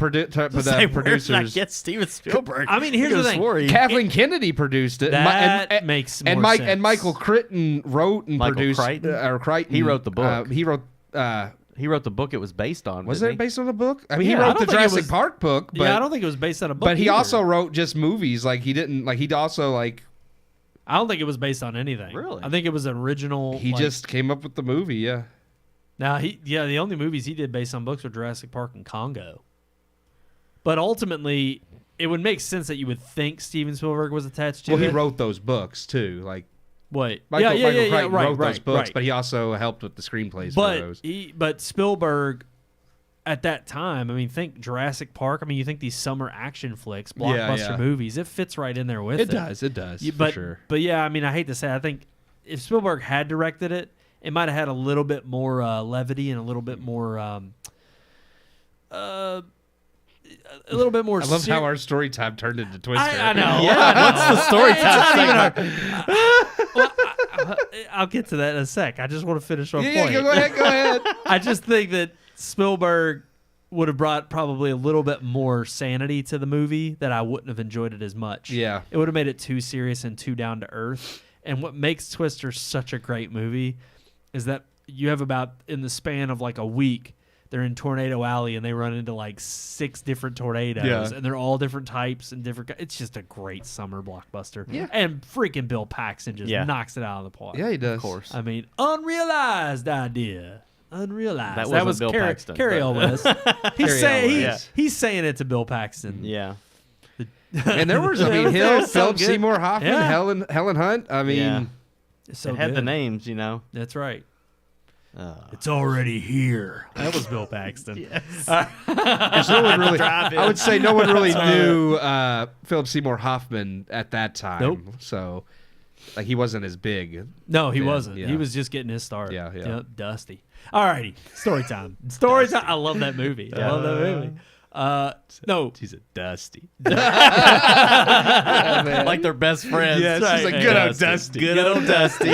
the Say, where did I producers. get Steven Spielberg? I mean, here's the thing. Swore he- Kathleen Kennedy produced it. That makes and more Mike sense. and Michael Crichton wrote and Michael produced. Crichton? Or Crichton. He wrote the book. He wrote. He wrote the book it was based on. Was didn't it based on a book? I mean, Yeah, he I wrote don't the think it Jurassic was- Park book, but Yeah, I don't think it was based on a book. but he either. also wrote just movies. Like he didn't. Like he'd also like I don't think it was based on anything. Really? I think it was an original. he like- just came up with the movie. Yeah. Now the only movies he did based on books were Jurassic Park and Congo. But ultimately, it would make sense that you would think Steven Spielberg was attached to Well, it. he wrote those books too. Like Wait, Michael Crichton right, wrote right, those books, right. but he also helped with the screenplays for those. But Spielberg, at that time, I mean, think Jurassic Park. I mean, you think these summer action flicks, blockbuster yeah. movies. It fits right in there with it. It does. You- For but sure. but yeah, I mean, I hate to say, I think if Spielberg had directed it, it might have had a little bit more levity and a little bit more, a little bit more. I love how our story time turned into Twister. I know. Yeah, what's the story It's time not even segment? I'll get to that in a sec. I just want to finish my Yeah, point. go ahead. I just think that Spielberg would have brought probably a little bit more sanity to the movie that I wouldn't have enjoyed it as much. Yeah. It would have made it too serious and too down to earth. And what makes Twister such a great movie is that you have about, in the span of like a week, they're in Tornado Alley and they run into like 6 different tornadoes, Yeah. and they're all different types and different. It's just a great summer blockbuster. Yeah. And freaking Bill Paxton just Yeah. knocks it out of the park. Yeah, he does. Of course. I mean, unrealized idea. Unrealized. That was wasn't Bill Paxton, Carrie but- Elwes. Carrie Elwes. He's saying it to Bill Paxton. Yeah. And there was, I mean, They're Hill, so Philip good. Seymour Hoffman, Yeah. Helen Hunt. I mean, Yeah. It's so it had good. the names, you know. That's right. Uh, It's already here. That was Bill Paxton. because no one really, I would say no one really knew Philip Seymour Hoffman at that time. Nope. So, like, he wasn't as big. No, he Yeah, wasn't. yeah. He was just getting his start. Yeah, yeah. Yep, Dusty. All righty. Story time. Story time. I love that movie. I love that movie. No. He's a Dusty. like they're best friends. Yeah, it's just like good old Dusty. Good old Dusty.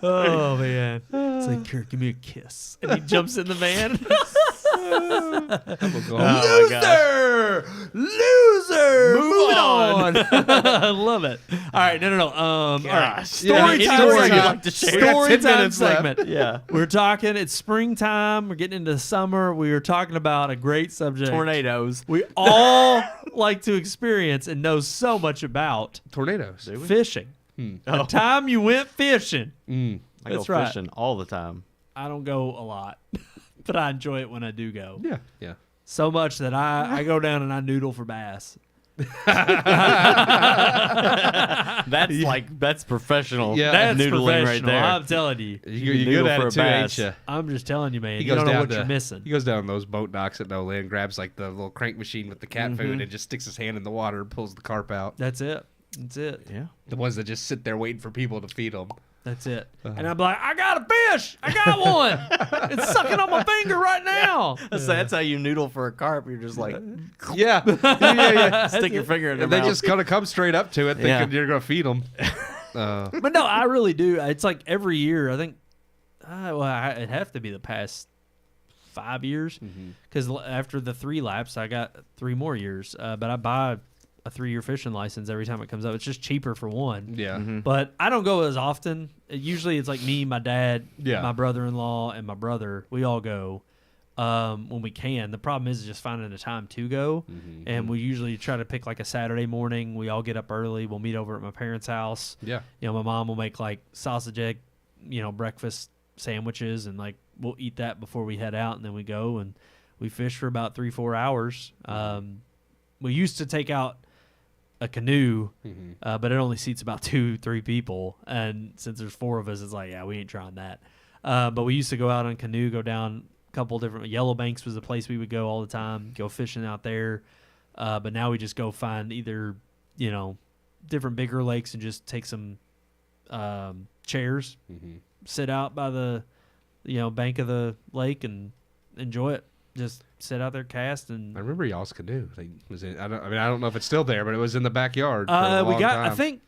Oh, man. It's like, Kurt, give me a kiss. And he jumps in the van. Oh, my gosh. Loser! Moving on. I love it. All right, no. All right. Story Yeah, time. story segment. time. to share? We got Story 10 time minutes left. segment. Yeah. We're talking, it's springtime. We're getting into summer. We are talking about a great subject. Tornadoes. We all like to experience and know so much about Tornadoes. fishing. The time you went fishing. Mm. I go That's right. fishing all the time. I don't go a lot, but I enjoy it when I do go. Yeah, yeah. So much that I go down and I noodle for bass. That's professional. Yeah. That's noodling right professional. there. I'm telling you. You're noodle good at for it a too, ain't bass. you? I'm just telling you, man. He You goes don't know down what to, you're missing. He goes down those boat docks at No Land, grabs like the little crank machine with the cat food, and just sticks his hand in the water and pulls the carp out. That's it. That's it. Yeah. The ones that just sit there waiting for people to feed them. That's it. And I'm like, I got a fish. I got one. It's sucking on my finger right now. So that's how you noodle for a carp. You're just like, Yeah, yeah. stick your finger in their And they mouth. just kind of come straight up to it, thinking Yeah. you're gonna feed them. But no, I really do. It's like every year. I think, it'd have to be the past 5 years, because after the 3 laps, I got 3 more years. But I buy a 3-year fishing license every time it comes up. It's just cheaper for one. Yeah, But I don't go as often. Usually it's like me, my dad, Yeah. my brother-in-law, and my brother. We all go when we can. The problem is just finding the time to go. And we usually try to pick like a Saturday morning. We all get up early. We'll meet over at my parents' house. yeah. You know, my mom will make like sausage egg, breakfast sandwiches, and like we'll eat that before we head out, and then we go and we fish for about 3-4 hours. We used to take out a canoe, but it only seats about 2-3 people, and since there's 4 of us, it's like, yeah, we ain't trying that. But we used to go out on canoe, go down a couple different. Yellow Banks was the place we would go all the time, go fishing out there. But now we just go find either different bigger lakes and just take some chairs, sit out by the bank of the lake and enjoy it. Just sit out there, cast, and I remember y'all's canoe. I don't know if it's still there, but it was in the backyard. For a long we got. time.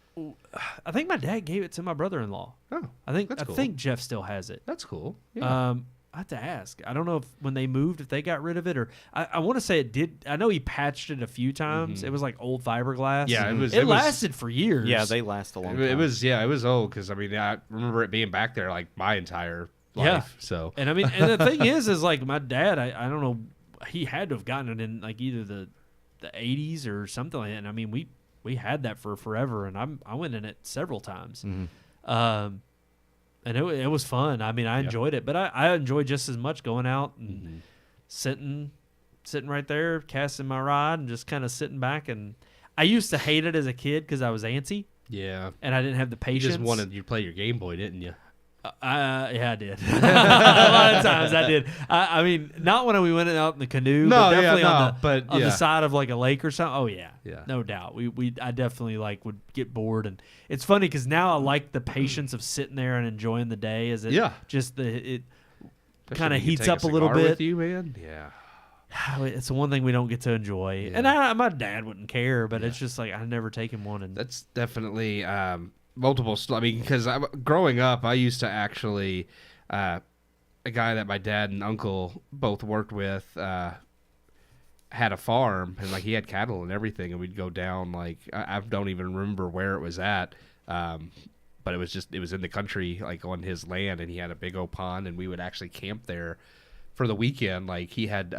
I think my dad gave it to my brother-in-law. Oh, I think that's cool. Jeff still has it. That's cool. Yeah. I have to ask. I don't know if when they moved, if they got rid of it, or I want to say it did. I know he patched it a few times. It was like old fiberglass. Yeah, it was- It lasted for years. Yeah, they last a long time. It was old because I remember it being back there like my entire life. Yeah. So And and the thing is like my dad. I don't know. He had to have gotten it in like either the 80s or something like that. And we had that for forever, and I went in it several times. And it was fun. I enjoyed it, but I enjoyed just as much going out and sitting right there, casting my rod, and just kind of sitting back. And I used to hate it as a kid because I was antsy yeah, and I didn't have the you patience. just wanted you to play your Game Boy, didn't you? Yeah, I did. A lot of times I did. Not when we went out in the canoe, but definitely on the side of like a lake or something. Oh yeah, no doubt. I definitely would get bored, and it's funny because now I like the patience of sitting there and enjoying the day. As it just it kind of heats up a little bit. With you, man. Yeah. It's the one thing we don't get to enjoy, and my dad wouldn't care, but it's just like I've never taken one, and That's definitely multiple. Because growing up, I used to actually a guy that my dad and uncle both worked with had a farm, and he had cattle and everything, and we'd go down I don't even remember where it was at. But it was in the country, on his land, and he had a big old pond, and we would actually camp there for the weekend, like he had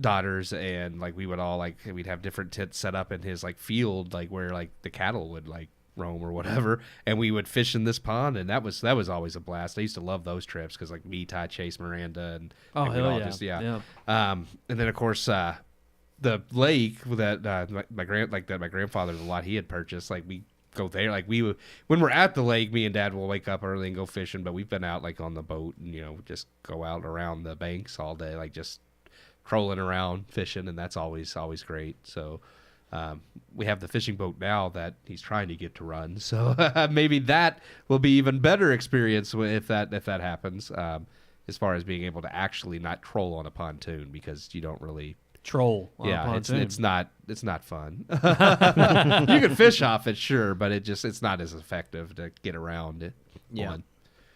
daughters, and like we would all like we'd have different tents set up in his like field, like where like the cattle would like roam or whatever, and we would fish in this pond, and that was always a blast. I used to love those trips because like me, Ty, Chase, Miranda, and Oh, we'd hell all yeah. and then of course the lake that my grandfather, the lot he had purchased, like we go there, like when we're at the lake, me and Dad will wake up early and go fishing, but we've been out like on the boat and just go out around the banks all day, like just trolling around fishing, and that's always great. So we have the fishing boat now that he's trying to get to run, so maybe that will be even better experience if that happens, as far as being able to actually not troll on a pontoon, because you don't really Troll on a yeah, pontoon. it's not fun. You can fish off it, sure, but it's not as effective to get around it. Yeah.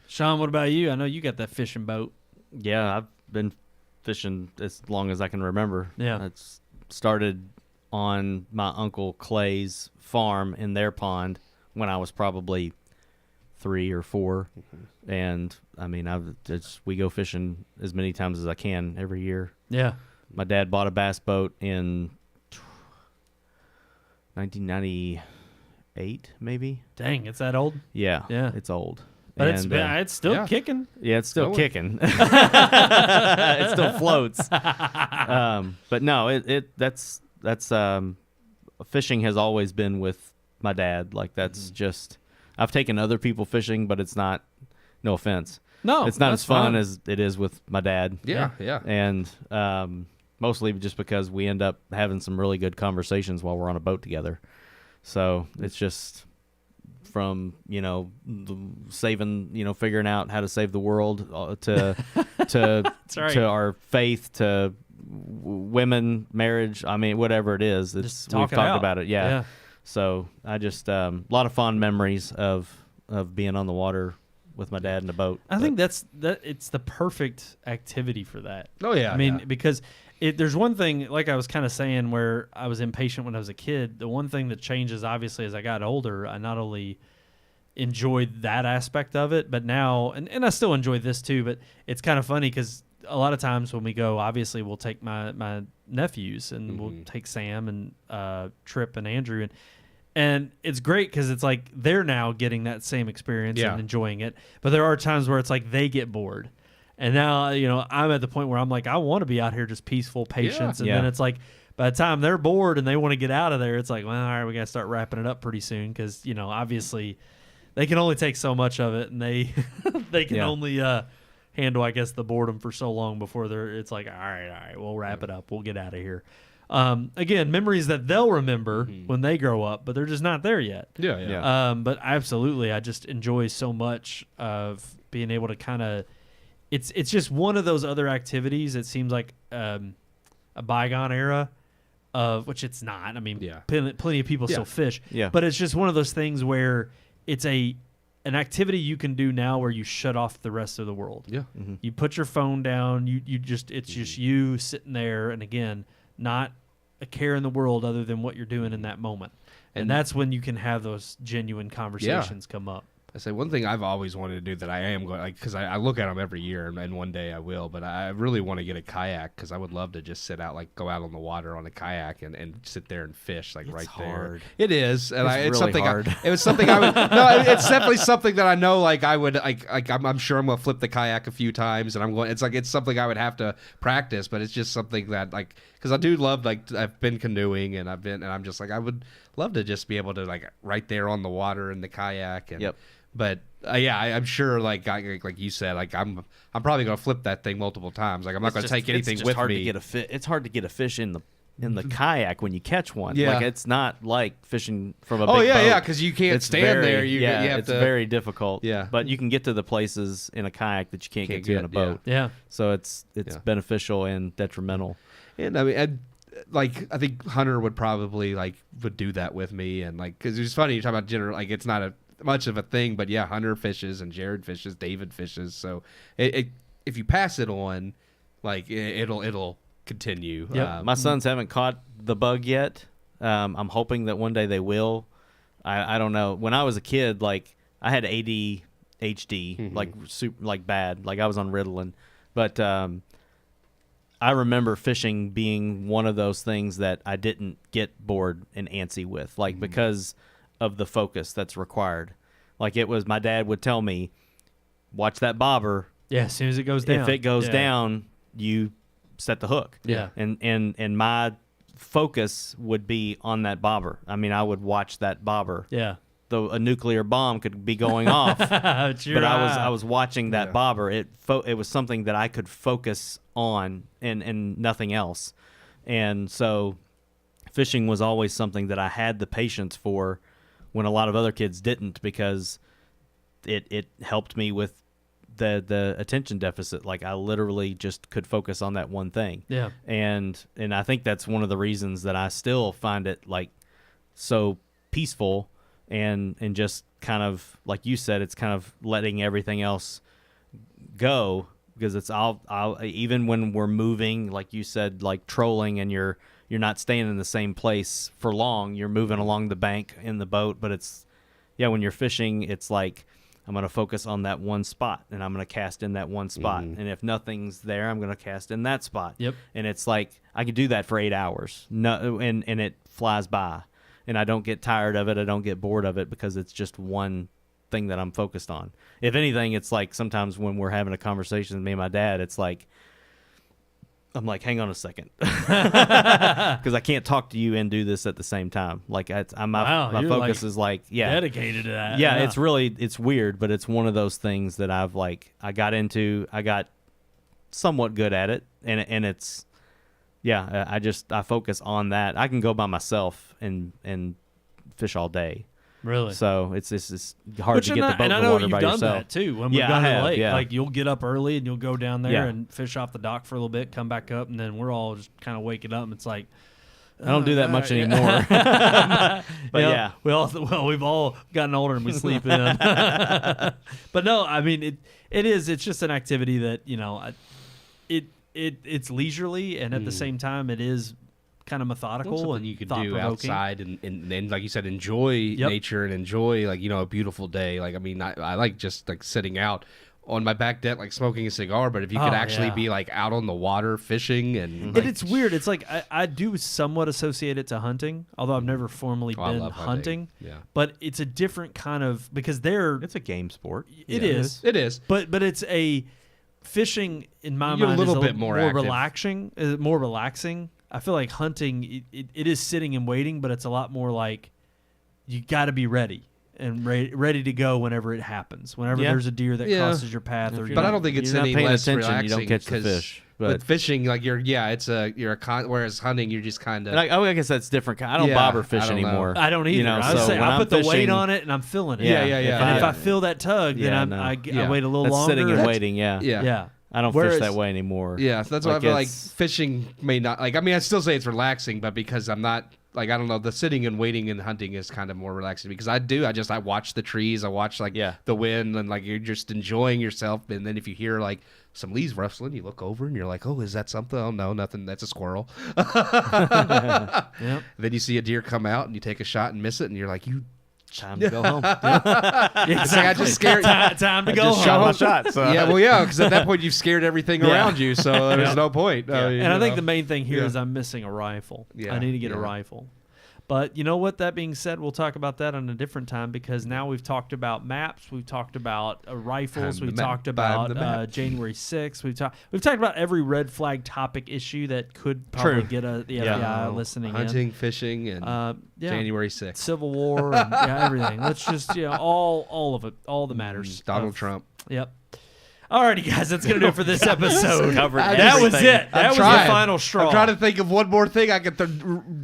Sean, what about you? I know you got that fishing boat. Yeah, I've been fishing as long as I can remember. Yeah. It's started on my Uncle Clay's farm in their pond when I was probably 3 or 4. And I mean, we go fishing as many times as I can every year. Yeah. My dad bought a bass boat in 1998, maybe. Dang, it's that old? Yeah, Yeah. it's old. But And, it's still yeah. kicking. yeah, it's still Going. kicking. It still floats. But no, that's fishing has always been with my dad. Like that's just, I've taken other people fishing, but it's not. No offense. No, it's not that's as fun fine. as it is with my dad. Yeah. And mostly just because we end up having some really good conversations while we're on a boat together. So it's just from saving, figuring out how to save the world to right. to our faith, to women, marriage. I mean, whatever it is, Just we've talk it talked out. about it. Yeah. So I just a lot of fond memories of being on the water with my dad in a boat. I think it's the perfect activity for that. Oh yeah. I mean, yeah. because there's one thing, like I was kind of saying, where I was impatient when I was a kid. The one thing that changes, obviously, as I got older, I not only enjoyed that aspect of it, but now, and I still enjoy this too, but it's kind of funny because a lot of times when we go, obviously, we'll take my nephews and we'll take Sam and Tripp and Andrew, and it's great because it's like they're now getting that same experience Yeah. and enjoying it. But there are times where it's like they get bored. And now, I'm at the point where I'm like, I want to be out here just peaceful, patience. And Yeah. then it's like, by the time they're bored and they want to get out of there, it's like, well, all right, we got to start wrapping it up pretty soon because, obviously they can only take so much of it, and they can Yeah. only handle, I guess, the boredom for so long before it's like, all right, we'll wrap it up. We'll get out of here. Again, memories that they'll remember when they grow up, but they're just not there yet. Yeah. But absolutely, I just enjoy so much of being able to kind of. It's just one of those other activities. It seems like a bygone era, of which it's not. I mean, Yeah. plenty of people still fish. Yeah. But it's just one of those things where it's an activity you can do now where you shut off the rest of the world. Yeah. You put your phone down. It's just you sitting there, and again, not a care in the world other than what you're doing in that moment. And that's when you can have those genuine conversations come up. I say one thing I've always wanted to do that I am going, because I look at them every year, and one day I will, but I really want to get a kayak because I would love to just go out on the water on a kayak and sit there and fish right hard. there. It is, and It's it's really something. hard. It was something I would. No, it's definitely something that I know. I would. I'm sure I'm gonna flip the kayak a few times, and I'm going. It's something I would have to practice, but it's just something that because I do love I've been canoeing and I'm just I would love to just be able to right there on the water in the kayak and. Yep. But I'm sure, like you said, I'm probably gonna flip that thing multiple times. I'm not gonna take anything with me. It's hard to get a fish in the kayak when you catch one. Yeah. It's not like fishing from a Oh big yeah, boat. yeah, because you can't stand there. You have it's to. very difficult. Yeah. But you can get to the places in a kayak that you can't get to in a boat. Yeah. So it's beneficial and detrimental. And I mean, I think Hunter would probably would do that with me, and because it's funny you talk about general it's not a much of a thing, but yeah, Hunter fishes and Jared fishes, David fishes. So if you pass it on, it'll continue. Yep. My sons haven't caught the bug yet. I'm hoping that one day they will. I don't know. When I was a kid, I had ADHD, super bad. I was on Ritalin. But I remember fishing being one of those things that I didn't get bored and antsy with, like because of the focus that's required. Like it was, my dad would tell me, watch that bobber. Yeah, as soon as it goes down. If it goes down, you set the hook. Yeah. And my focus would be on that bobber. I mean, I would watch that bobber. Yeah. Though a nuclear bomb could be going off, but I was watching that bobber. It was something that I could focus on and nothing else. And so fishing was always something that I had the patience for when a lot of other kids didn't, because it helped me with the attention deficit. Like I literally just could focus on that one thing. Yeah. And I think that's one of the reasons that I still find it like so peaceful and just kind of, like you said, it's kind of letting everything else go, because it's I'll even when we're moving, like you said, like trolling, and you're not staying in the same place for long. You're moving along the bank in the boat, but it's, when you're fishing, it's like I'm going to focus on that one spot, and I'm going to cast in that one spot. And if nothing's there, I'm going to cast in that spot. Yep. And it's like I could do that for 8 hours. No, and it flies by, and I don't get tired of it. I don't get bored of it, because it's just one thing that I'm focused on. If anything, it's like sometimes when we're having a conversation with me and my dad, it's like I'm like, hang on a second, because I can't talk to you and do this at the same time. Like my focus is like dedicated to that. Yeah, it's weird, but it's one of those things that I got somewhat good at it, and it's I focus on that. I can go by myself and fish all day. Really? So it's hard to get the boat in the water by yourself. And I know you've done that too. When we've gone to the lake, yeah. like you'll get up early and you'll go down there and fish off the dock for a little bit, come back up, and then we're all just kind of waking up, and it's like, I don't do that much anymore. But we've all gotten older and we sleep in. But no, I mean it's just an activity that, it's leisurely, and at the same time it is kind of methodical, and you could do outside and like you said, enjoy nature and enjoy a beautiful day. Like, I mean, I like just like sitting out on my back deck, like smoking a cigar, but if you could actually be like out on the water fishing and it's weird. It's like I do somewhat associate it to hunting, although I've never formally been hunting. Yeah. But it's a different kind of, because it's a game sport. It is. But it's a fishing in my mind a little is bit more relaxing. More relaxing. I feel like hunting, it is sitting and waiting, but it's a lot more like you got to be ready and ready to go whenever it happens. Whenever there's a deer that crosses your path, but I don't think it's any less relaxing. You don't catch the fish. But fishing, like whereas hunting, you're just kind of. I guess that's different. I don't bobber fish anymore. I don't either. I put the weight on it and I'm feeling it. Yeah. And if I feel that tug, then I wait a little longer. Sitting and waiting. Yeah. I don't fish that way anymore. Yeah, so that's why I feel like fishing may not, like, I mean, I still say it's relaxing, but because I'm not, like, I don't know, the sitting and waiting and hunting is kind of more relaxing, because I watch the trees, I watch, like, the wind, and, like, you're just enjoying yourself, and then if you hear, like, some leaves rustling, you look over and you're like, oh, is that something? Oh, no, nothing, that's a squirrel. Then you see a deer come out and you take a shot and miss it, and you're like, time to go home. It's like I just scared. Time to go home. Shot my shot. So. Because at that point you've scared everything around you, so there's no point. And I think the main thing here is I'm missing a rifle. I need to get a rifle. But you know what? That being said, we'll talk about that on a different time, because now we've talked about maps, we've talked about rifles, we've talked about January 6th, we've talked about every red flag topic issue that could probably get the FBI listening. Hunting, fishing, and January 6th, Civil War, and everything. Let's just all of it, all that matters. Donald Trump. Yep. Alrighty, guys, that's going to do it for this episode. That was it. That was the final straw. I'm trying to think of one more thing I could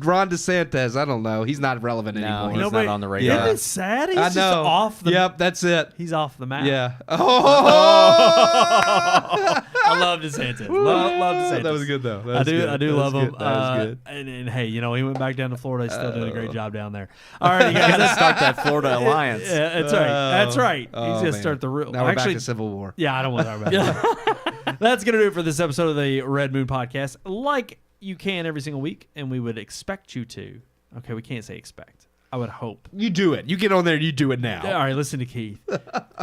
Ron DeSantis. I don't know. He's not relevant anymore. He's not on the radar. Isn't it sad? He's just off the Yep, that's it. He's off the map. Yeah. I love DeSantis. Love DeSantis. That was good, though. I do love him. That was good. And hey, he went back down to Florida. He's still doing a great job down there. Alrighty, guys. Let's start that Florida alliance. Yeah, that's right. That's right. He's going to start the real. Now we're back to Civil War. Yeah, I don't want to talk about that. That's going to do it for this episode of the Red Moon Podcast. Like you can every single week, and we would expect you to. Okay, we can't say expect. I would hope. You do it. You get on there and you do it now. All right, listen to Keith.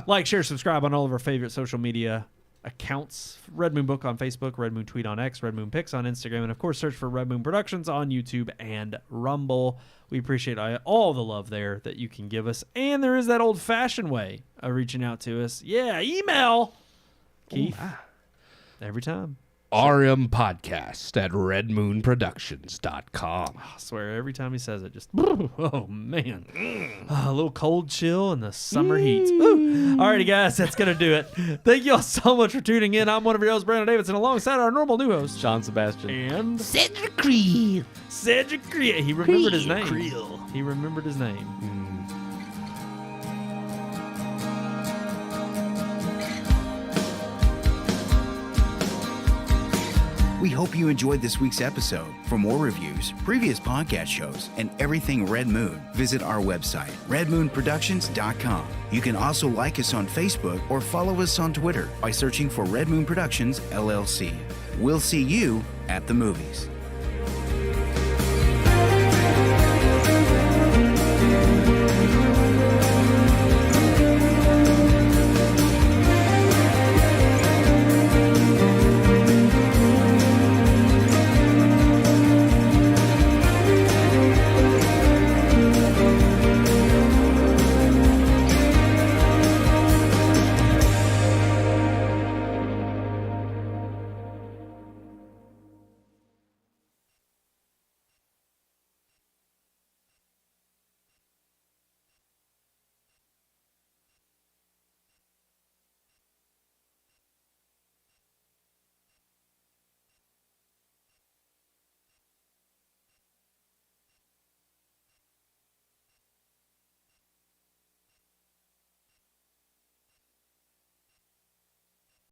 Like, share, subscribe on all of our favorite social media accounts. Red Moon Book on Facebook, Red Moon Tweet on X, Red Moon Pics on Instagram, and of course search for Red Moon Productions on YouTube and Rumble. We appreciate all the love there that you can give us. And there is that old-fashioned way of reaching out to us. Yeah, email. Keith. Every time. RMPodcast at redmoonproductions.com. I swear, every time he says it, just, oh, man. A little cold chill in the summer heat. Ooh. Alrighty, guys, that's going to do it. Thank you all so much for tuning in. I'm one of your hosts, Brandon Davidson, alongside our normal new host, Sean Sebastian. And Cedric Creel. Cedric Creel. He remembered his name. Creel. He remembered his name. We hope you enjoyed this week's episode. For more reviews, previous podcast shows, and everything Red Moon, visit our website, redmoonproductions.com. You can also like us on Facebook or follow us on Twitter by searching for Red Moon Productions, LLC. We'll see you at the movies.